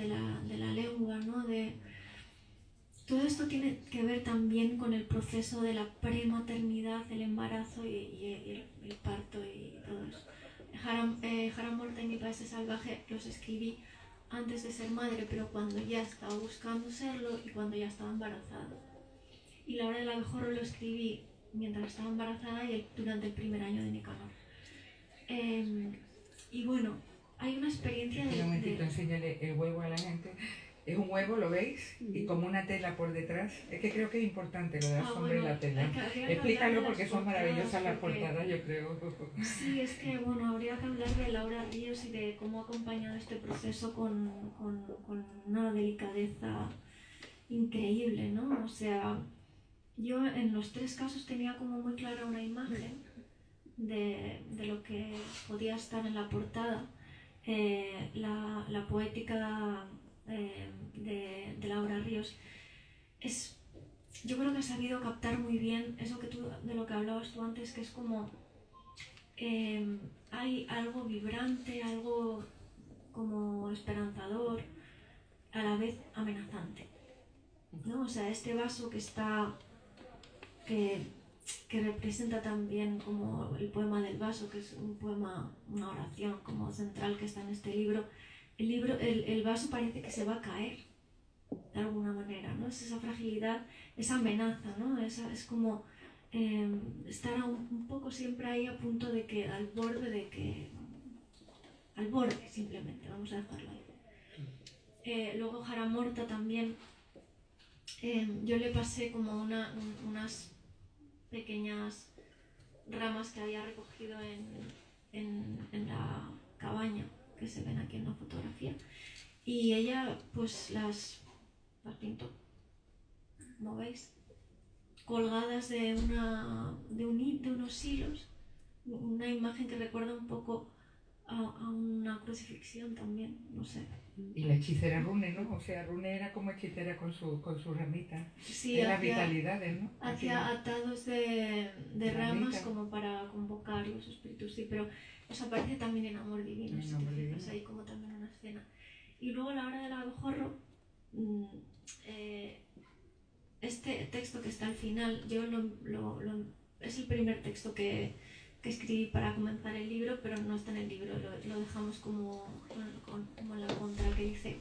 la lengua, ¿no? Todo esto tiene que ver también con el proceso de la prematernidad, el embarazo y el parto y todo eso. Jara Morta y Mi Paese Salvaje los escribí antes de ser madre, pero cuando ya estaba buscando serlo y cuando ya estaba embarazada. Y La Hora del Abejorro lo escribí mientras estaba embarazada y durante el primer año de Nicanor. Y bueno, hay una experiencia Un momentito, enséñale el huevo a la gente. Es un huevo, ¿lo veis? Y como una tela por detrás. Es que creo que es importante lo de la sombra y la tela. Explícalo porque son maravillosas las portadas, yo creo. Sí, es que bueno, habría que hablar de Laura Ríos y de cómo ha acompañado este proceso con una delicadeza increíble, ¿no? O sea, yo en los tres casos tenía como muy clara una imagen de lo que podía estar en la portada. La poética de Laura Ríos yo creo que ha sabido captar muy bien eso de lo que hablabas tú antes, que es como hay algo vibrante, algo como esperanzador, a la vez amenazante, ¿no? O sea, este vaso que representa también como el poema del vaso, que es un poema, una oración como central que está en este libro. El vaso parece que se va a caer, de alguna manera, ¿no? Es esa fragilidad, esa amenaza, ¿no? Es como estar un poco siempre ahí a punto de que, al borde simplemente, vamos a dejarlo ahí. Luego Jara Morta también, yo le pasé como unas pequeñas ramas que había recogido en la cabaña que se ven aquí en la fotografía, y ella pues las pintó, como veis, colgadas de unos hilos, una imagen que recuerda un poco a una crucifixión también, no sé. Y la hechicera Rune, ¿no? O sea, Rune era como hechicera con su ramita. Sí, las vitalidades, ¿no? Hacía atados de ramas Ramita. como para convocar los espíritus, sí, pero eso aparece también en Amor Divino, si te fijas, ahí como también una escena. Y luego a la hora del abejorro, este texto que está al final, yo es el primer texto que escribí para comenzar el libro, pero no está en el libro, lo dejamos como en la contra, que dice: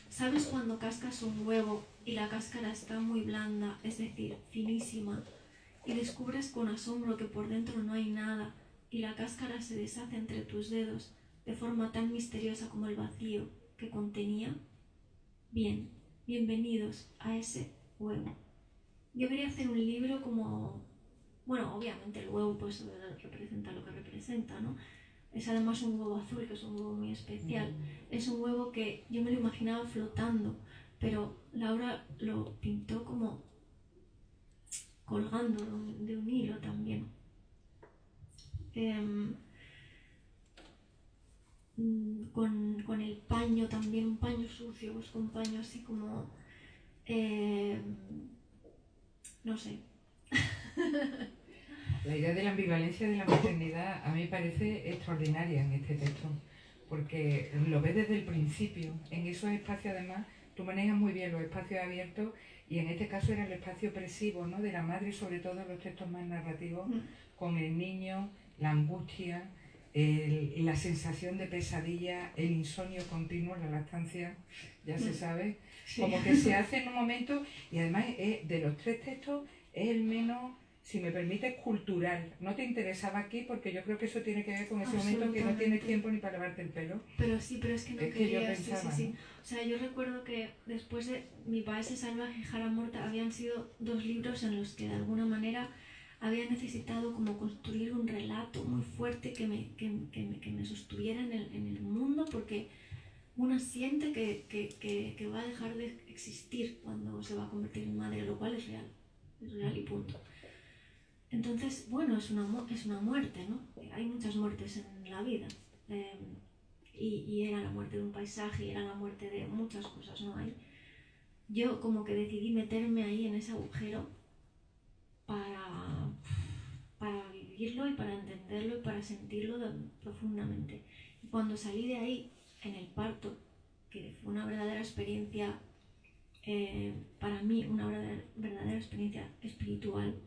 ¿sabes cuando cascas un huevo y la cáscara está muy blanda, es decir, finísima, y descubres con asombro que por dentro no hay nada y la cáscara se deshace entre tus dedos de forma tan misteriosa como el vacío que contenía? Bien, bienvenidos a ese huevo. Yo quería hacer un libro como... Bueno, obviamente el huevo pues representa lo que representa, ¿no? Es además un huevo azul, que es un huevo muy especial. Es un huevo que yo me lo imaginaba flotando, pero Laura lo pintó como colgando de un hilo también. Con el paño también, un paño sucio, busco un paño así como... no sé. La idea de la ambivalencia de la maternidad a mí me parece extraordinaria en este texto, porque lo ves desde el principio. En esos espacios, además, tú manejas muy bien los espacios abiertos, y en este caso era el espacio opresivo, ¿no?, de la madre, y sobre todo en los textos más narrativos, con el niño, la angustia, la sensación de pesadilla, el insomnio continuo, la lactancia, ya se sabe, Sí. como que se hace en un momento, y además de los tres textos es el menos, si me permites, cultural. No te interesaba aquí porque yo creo que eso tiene que ver con ese momento que no tienes tiempo ni para lavarte el pelo. Pero sí, pero es que no Es que quería, yo pensaba, sí. O sea, yo recuerdo que después de Mi país es salvaje y Jara Morta habían sido dos libros en los que de alguna manera había necesitado como construir un relato muy fuerte que me sostuviera en el mundo, porque una siente que va a dejar de existir cuando se va a convertir en madre, lo cual es real y punto. Entonces, bueno, es una muerte, ¿no? Hay muchas muertes en la vida, y era la muerte de un paisaje, y era la muerte de muchas cosas, ¿no? Yo como que decidí meterme ahí en ese agujero para vivirlo y para entenderlo y para sentirlo profundamente. Y cuando salí de ahí, en el parto, que fue una verdadera experiencia, para mí una verdadera experiencia espiritual,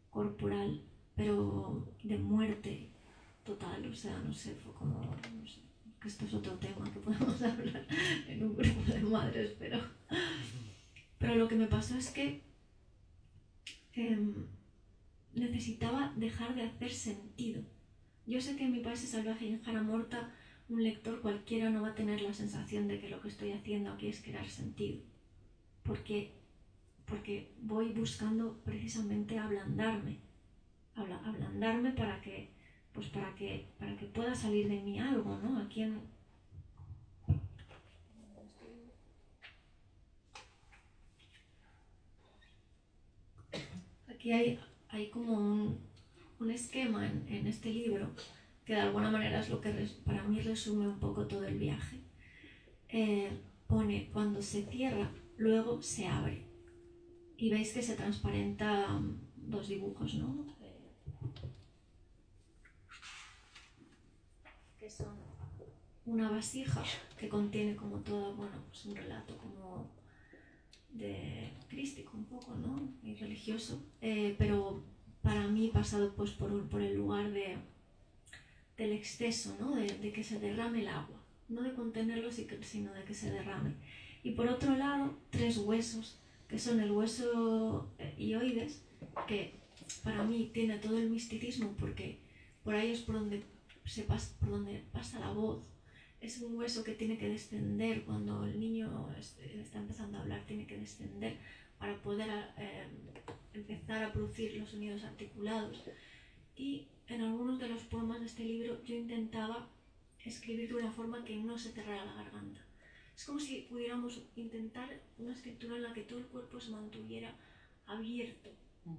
corporal, pero de muerte total, o sea, no sé, fue como, no sé, que esto es otro tema que podemos hablar en un grupo de madres, pero lo que me pasó es que necesitaba dejar de hacer sentido. Yo sé que en Mi país es salvaje y en Jara Morta un lector cualquiera no va a tener la sensación de que lo que estoy haciendo aquí es crear sentido, porque voy buscando precisamente ablandarme para que pueda salir de mí algo, ¿no? Aquí hay como un esquema en este libro que de alguna manera es lo que para mí resume un poco todo el viaje. Pone: cuando se cierra, luego se abre. Y veis que se transparentan dos dibujos, ¿no? Que son una vasija que contiene como todo, bueno, pues un relato como de crístico un poco, ¿no? Y religioso, pero para mí pasado pues por el lugar del exceso, ¿no? De que se derrame el agua, no de contenerlo, sino de que se derrame. Y por otro lado, 3 huesos, que son el hueso hioides, que para mí tiene todo el misticismo porque por ahí es por donde pasa la voz. Es un hueso que tiene que descender cuando el niño está empezando a hablar, tiene que descender para poder empezar a producir los sonidos articulados. Y en algunos de los poemas de este libro yo intentaba escribir de una forma que no se cerrara la garganta. Es como si pudiéramos intentar una escritura en la que todo el cuerpo se mantuviera abierto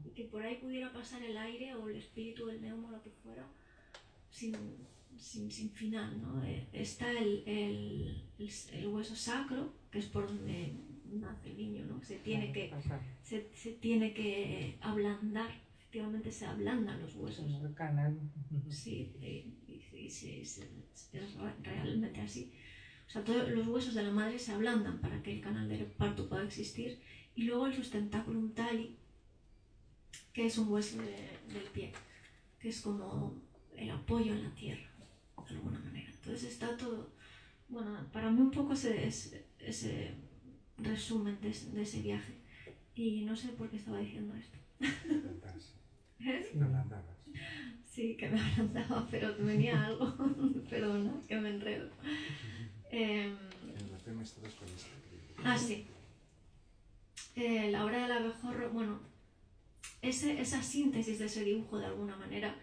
y que por ahí pudiera pasar el aire o el espíritu, el neuma, lo que fuera, sin final, ¿no? Está el hueso sacro, que es por donde nace el niño, ¿no? Se tiene que ablandar, efectivamente se ablandan los huesos. El canal. Sí, es realmente así. O sea, todos los huesos de la madre se ablandan para que el canal de parto pueda existir. Y luego el sustentaculum tali, que es un hueso del pie, que es como el apoyo en la tierra, de alguna manera. Entonces está todo, bueno, para mí un poco ese resumen de ese viaje. Y no sé por qué estaba diciendo esto. No ablandabas. Sí, que me ablandaba, pero venía algo, perdona, que me enredo. Sí. La hora del abejorro, bueno, esa síntesis de ese dibujo de alguna manera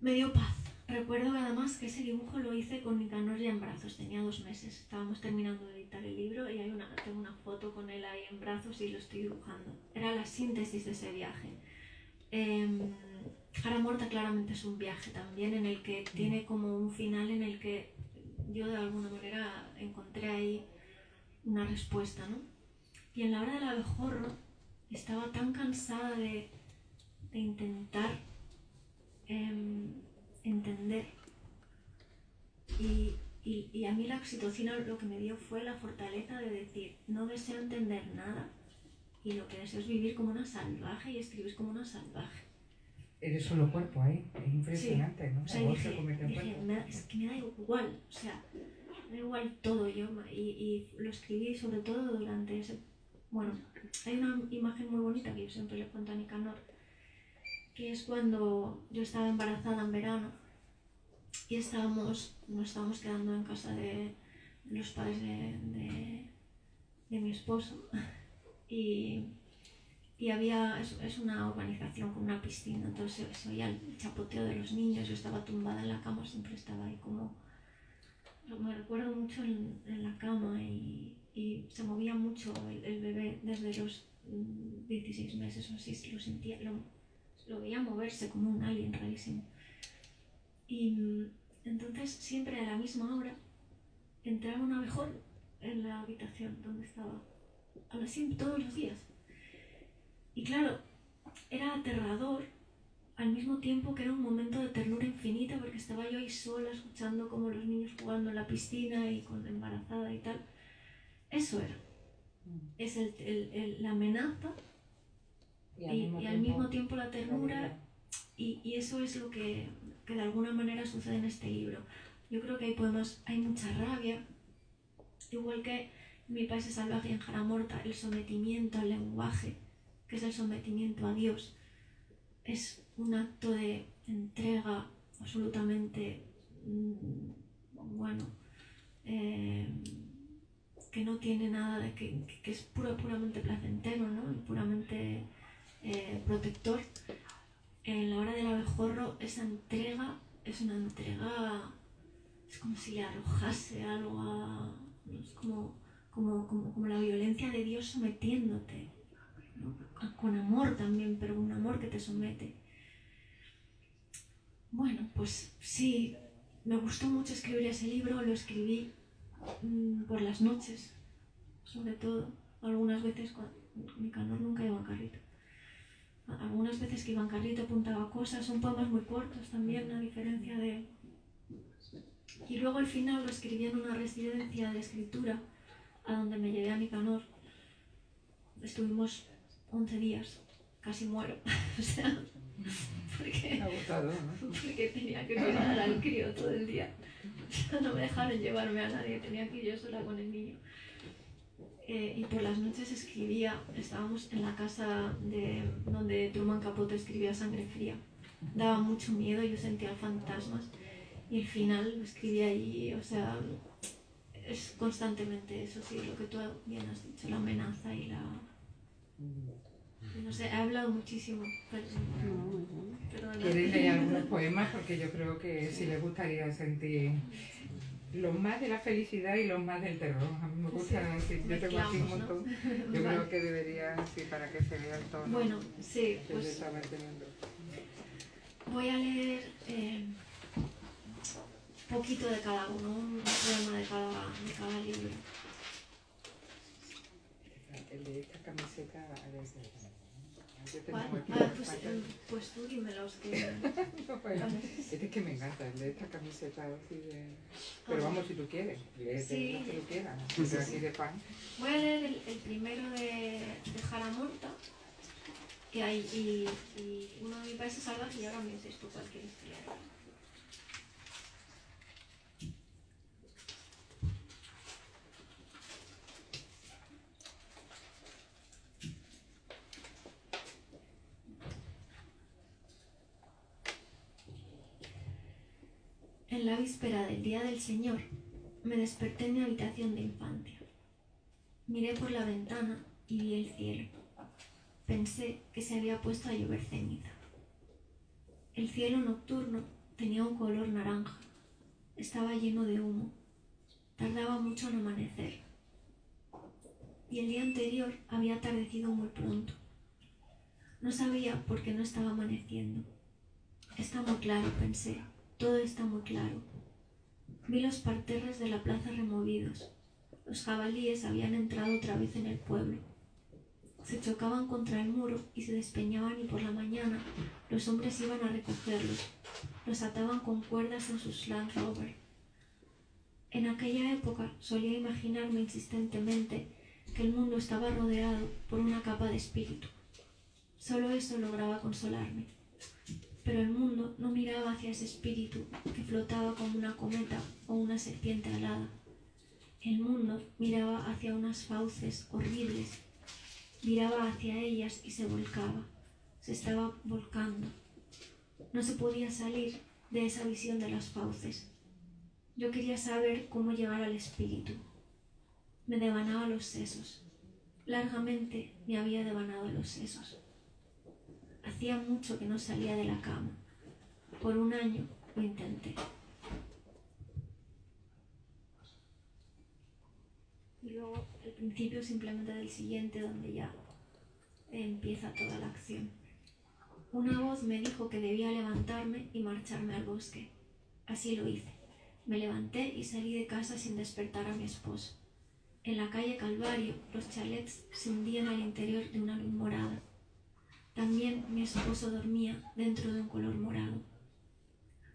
me dio paz. Recuerdo además que ese dibujo lo hice con Nicanor ya en brazos, tenía 2 meses. Estábamos terminando de editar el libro y tengo una foto con él ahí en brazos y lo estoy dibujando. Era la síntesis de ese viaje. Jara Morta claramente es un viaje también en el que tiene como un final en el que yo de alguna manera encontré ahí una respuesta, ¿no? Y en la hora del abejorro estaba tan cansada de intentar entender y a mí la oxitocina lo que me dio fue la fortaleza de decir no deseo entender nada y lo que deseo es vivir como una salvaje y escribir como una salvaje. Eres solo cuerpo ahí, es impresionante, sí. ¿no? O sea, dije, es que me da igual, o sea, me da igual todo yo y lo escribí sobre todo durante ese... Bueno, hay una imagen muy bonita que yo siempre le cuento a Nicanor, que es cuando yo estaba embarazada en verano y nos estábamos quedando en casa de los padres de mi esposo y es una urbanización con una piscina, entonces se oía el chapoteo de los niños, yo estaba tumbada en la cama, siempre estaba ahí como... Me recuerdo mucho en la cama y se movía mucho el bebé desde los 16 meses o así, lo sentía, lo veía moverse como un alien rarísimo. Y entonces siempre a la misma hora entraba un abejorro en la habitación donde estaba, todos los días. Y claro, era aterrador al mismo tiempo que era un momento de ternura infinita porque estaba yo ahí sola escuchando como los niños jugando en la piscina y con embarazada y tal. Eso era. Es la amenaza y al mismo tiempo la ternura y eso es lo que de alguna manera sucede en este libro. Yo creo que hay poemas, hay mucha rabia, igual que en Mi país es salvaje y en Jara Morta, el sometimiento al lenguaje, que es el sometimiento a Dios, es un acto de entrega absolutamente, que no tiene nada de que es puramente placentero, ¿no? Y puramente protector. En la hora del abejorro esa entrega es una entrega, es como si le arrojase algo a... Es como la violencia de Dios sometiéndote, ¿no? Con amor también, pero un amor que te somete. Bueno, pues sí, me gustó mucho escribir ese libro, lo escribí por las noches, sobre todo, algunas veces Nicanor nunca iba en carrito. Algunas veces que iba en carrito apuntaba cosas, son poemas muy cortos también, a diferencia de... Y luego al final lo escribí en una residencia de escritura, a donde me llevé a Nicanor. Estuvimos 11 días, casi muero, o sea, porque, agotado, ¿no? porque tenía que cuidar al crío todo el día. O sea, no me dejaron llevarme a nadie, tenía que ir yo sola con el niño. y por las noches escribía. Estábamos en la casa donde Truman Capote escribía Sangre Fría. Daba mucho miedo, yo sentía fantasmas y al final lo escribía allí, o sea, es constantemente eso, sí, lo que tú bien has dicho, la amenaza y la... No sé, he hablado muchísimo, perdón. ¿Queréis leer algunos poemas? Porque yo creo que sí les gustaría sentir los más de la felicidad y los más del terror. A mí me gusta, sí, yo tengo aquí un montón. Yo creo que debería, sí, para que se vea el tono. Bueno, sí, que pues se está manteniendo. voy a leer poquito de cada uno, un poema de cada libro. El de esta camiseta ¿Cuál? Pues tú dímelos que... Este es que me encanta, el de esta camiseta así de... Pero vamos, si tú quieres, léete Sí. lo que tú quieras, pero así de pan. Voy a leer el primero de Jara Morta, que hay, y uno de mi país es salvaje, y ahora me dices tú cuál quieres que lea. En la víspera del Día del Señor, me desperté en mi habitación de infancia. Miré por la ventana y vi el cielo. Pensé que se había puesto a llover ceniza. El cielo nocturno tenía un color naranja. Estaba lleno de humo. Tardaba mucho en amanecer. Y el día anterior había atardecido muy pronto. No sabía por qué no estaba amaneciendo. Está muy claro, pensé. Todo está muy claro. Vi los parterres de la plaza removidos. Los jabalíes habían entrado otra vez en el pueblo. Se chocaban contra el muro y se despeñaban, y por la mañana los hombres iban a recogerlos. Los ataban con cuerdas en sus Land Rover. En aquella época solía imaginarme insistentemente que el mundo estaba rodeado por una capa de espíritu. Solo eso lograba consolarme. Pero el mundo no miraba hacia ese espíritu que flotaba como una cometa o una serpiente alada. El mundo miraba hacia unas fauces horribles. Miraba hacia ellas y se volcaba. Se estaba volcando. No se podía salir de esa visión de las fauces. Yo quería saber cómo llegar al espíritu. Me devanaba los sesos. Largamente me había devanado los sesos. Hacía mucho que no salía de la cama. Por un año lo intenté. Y luego el principio simplemente del siguiente, donde ya empieza toda la acción. Una voz me dijo que debía levantarme y marcharme al bosque. Así lo hice. Me levanté y salí de casa sin despertar a mi esposo. En la calle Calvario, los chalets se hundían al interior de una luz morada. También mi esposo dormía dentro de un color morado.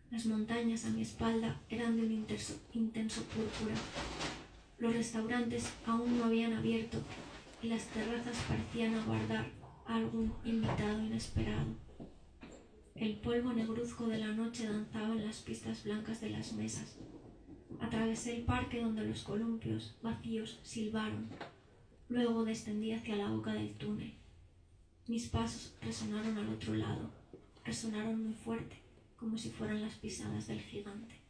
Las montañas a mi espalda eran de un intenso púrpura. Los restaurantes aún no habían abierto y las terrazas parecían aguardar a algún invitado inesperado. El polvo negruzco de la noche danzaba en las pistas blancas de las mesas. Atravesé el parque donde los columpios vacíos silbaron. Luego descendí hacia la boca del túnel. Mis pasos resonaron al otro lado. Resonaron muy fuerte, como si fueran las pisadas del gigante.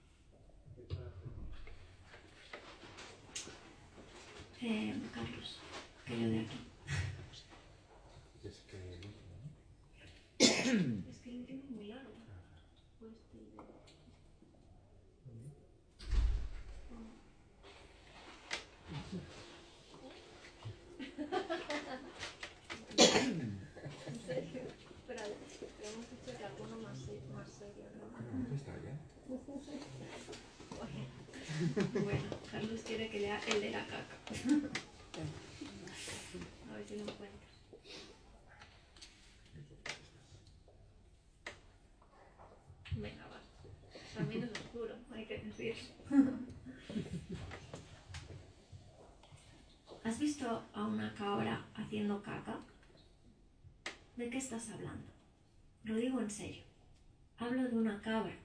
Carlos, ¿qué leo de aquí? Es que el último es muy largo. ¿En serio? Pero hemos dicho que alguno más serio, ¿no? Está ya. Bueno, Carlos quiere que lea el de la caca. A ver si lo encuentras. Venga, va. También es oscuro, hay que decir. ¿Has visto a una cabra haciendo caca? ¿De qué estás hablando? Lo digo en serio. Hablo de una cabra.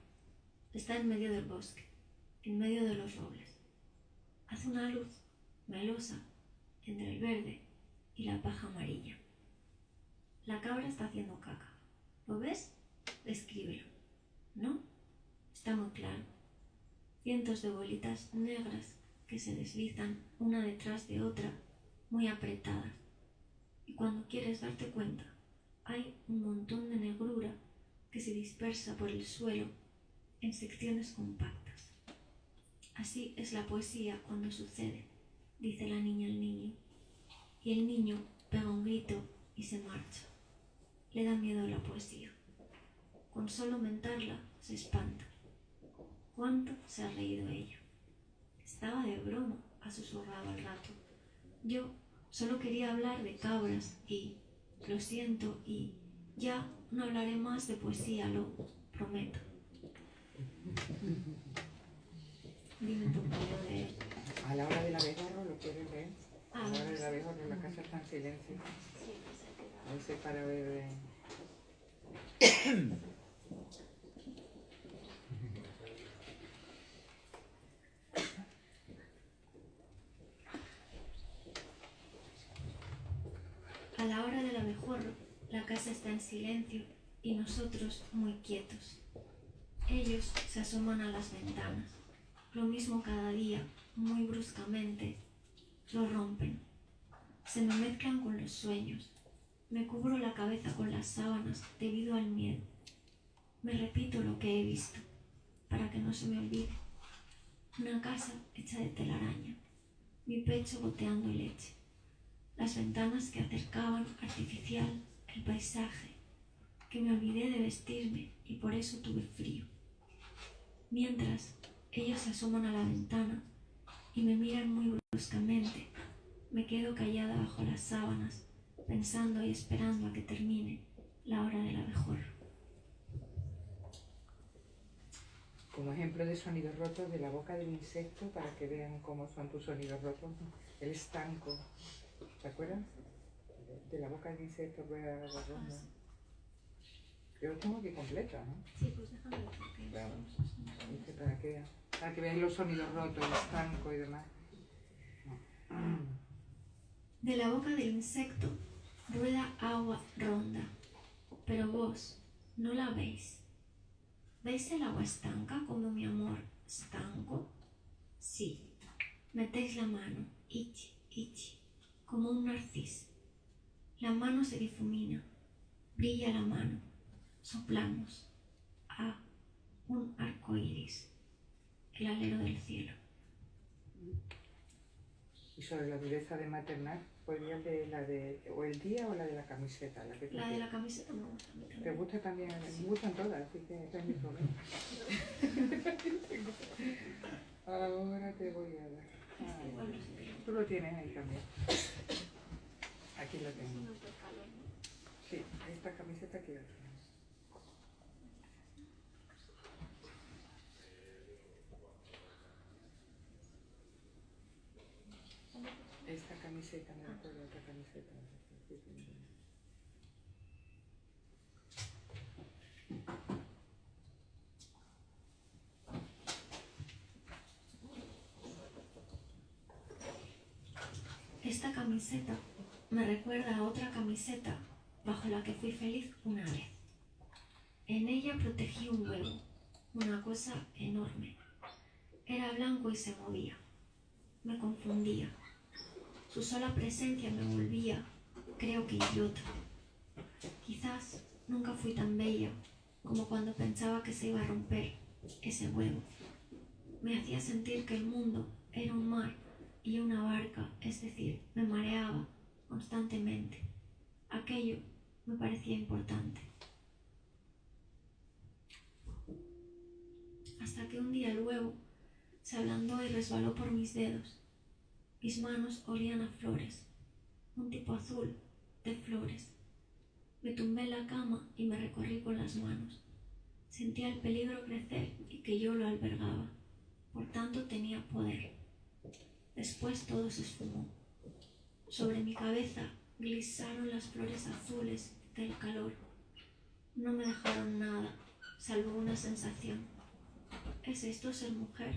Está en medio del bosque, en medio de los robles. Hace una luz melosa entre el verde y la paja amarilla. La cabra está haciendo caca. ¿Lo ves? Descríbelo. ¿No? Está muy claro. Cientos de bolitas negras que se deslizan una detrás de otra, muy apretadas. Y cuando quieres darte cuenta, hay un montón de negrura que se dispersa por el suelo en secciones compactas. Así es la poesía cuando sucede, dice la niña al niño. Y el niño pega un grito y se marcha. Le da miedo la poesía. Con solo mentarla se espanta. ¿Cuánto se ha reído ella? Estaba de broma, ha susurrado al rato. Yo solo quería hablar de cabras y, lo siento, y ya no hablaré más de poesía, lo prometo. Dime tu opinión de él. A la hora del abejorro, ¿lo quieres leer? A la hora del Sí. abejorro, la casa está en silencio. Sí, que se ha quedado. A veces para ver... A la hora del abejorro, la casa está en silencio y nosotros muy quietos. Ellos se asoman a las ventanas. Lo mismo cada día, muy bruscamente, lo rompen. Se me mezclan con los sueños. Me cubro la cabeza con las sábanas debido al miedo. Me repito lo que he visto, para que no se me olvide. Una casa hecha de telaraña, mi pecho goteando leche. Las ventanas que acercaban artificial el paisaje, que me olvidé de vestirme y por eso tuve frío. Mientras ellos se asoman a la ventana y me miran muy bruscamente, me quedo callada bajo las sábanas, pensando y esperando a que termine la hora del abejorro. Como ejemplo de sonidos rotos de la boca del insecto, para que vean cómo son tus sonidos rotos, el estanco. ¿Te acuerdas? De la boca del insecto, rueda la ronda. Yo lo tengo aquí completo, ¿no? Sí, pues déjame ver porque Claro. Dice para que vean los sonidos rotos, el estanco y demás. de la boca del insecto rueda agua ronda, pero vos no la veis. ¿Veis el agua estanca como mi amor estanco? Sí. Metéis la mano, ichi, ichi, como un narciso. La mano se difumina, brilla la mano, soplamos. Un arco iris, el alero del cielo. Y sobre la dureza de maternar, podrías leer la de o el día o la de la camiseta. La, que tú La de quieras. la camiseta me gusta a mí ¿Te también. gusta también? Me gustan todas, así que ese es mi problema. Ahora te voy a dar. Ay, Igual no sé qué. tú lo tienes ahí también. Aquí lo Eso tengo. no es de calor, ¿no? Sí, esta camiseta aquí la tengo. Esta camiseta, me recuerdo otra camiseta. Esta camiseta me recuerda a otra camiseta bajo la que fui feliz una vez. En ella protegí un huevo, una cosa enorme. Era blanco y se movía. Me confundía. Su sola presencia me volvía, creo que idiota. Quizás nunca fui tan bella como cuando pensaba que se iba a romper ese huevo. Me hacía sentir que el mundo era un mar y una barca, es decir, me mareaba constantemente. Aquello me parecía importante. Hasta que un día el huevo se ablandó y resbaló por mis dedos. Mis manos olían a flores, un tipo azul de flores. Me tumbé en la cama y me recorrí con las manos. Sentía el peligro crecer y que yo lo albergaba. Por tanto tenía poder. Después todo se esfumó. Sobre mi cabeza glisaron las flores azules del calor. No me dejaron nada, salvo una sensación. ¿Es esto ser mujer?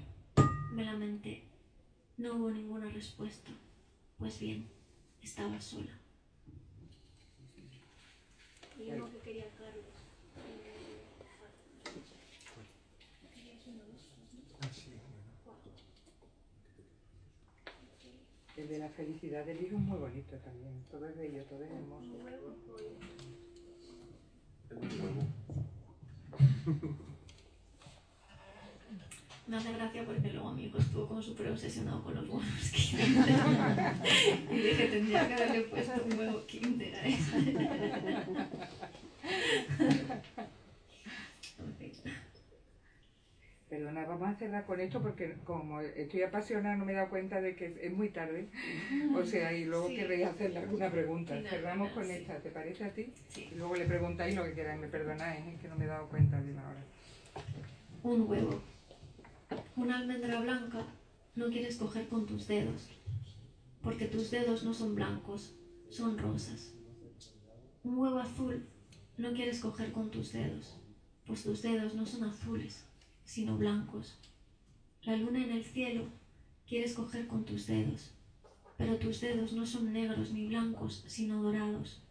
Me lamenté. No hubo ninguna respuesta. Pues bien, estaba sola. Y uno que quería Carlos. El de la felicidad del hijo es muy bonito también. Todo es bello, todo es hermoso. Me hace gracia porque luego mi hijo estuvo como súper obsesionado con los huevos Kinder. Y dije, tendría que haberle puesto un huevo Kinder a eso. Perdona, vamos a cerrar con esto porque como estoy apasionada no me he dado cuenta de que es muy tarde. O sea, y luego Sí. querréis hacerle alguna pregunta. Final, Cerramos con sí. esta, ¿te parece a ti? Sí. Y luego le preguntáis lo que queráis, me perdonáis, es que no me he dado cuenta de la hora. Un huevo. Una almendra blanca no quieres coger con tus dedos, porque tus dedos no son blancos, son rosas. Un huevo azul no quieres coger con tus dedos, pues tus dedos no son azules, sino blancos. La luna en el cielo quieres coger con tus dedos, pero tus dedos no son negros ni blancos, sino dorados.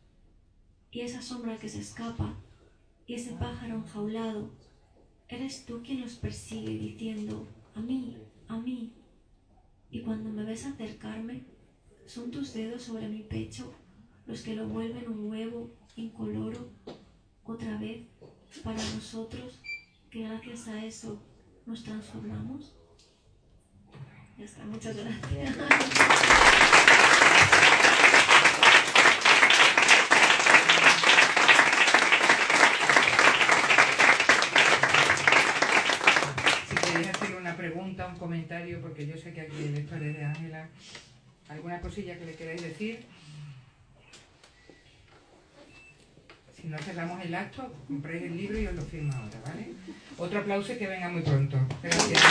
Y esa sombra que se escapa, y ese pájaro enjaulado, eres tú quien los persigue diciendo, a mí, a mí. Y cuando me ves acercarme, son tus dedos sobre mi pecho los que lo vuelven un huevo incoloro, otra vez, para nosotros, que gracias a eso nos transformamos. Ya está, muchas gracias. Si queréis hacer una pregunta, un comentario, porque yo sé que aquí el lector es de Ángela, alguna cosilla que le queráis decir. Si no cerramos el acto, compréis el libro y os lo firmo ahora, ¿vale? Otro aplauso y que venga muy pronto. Gracias.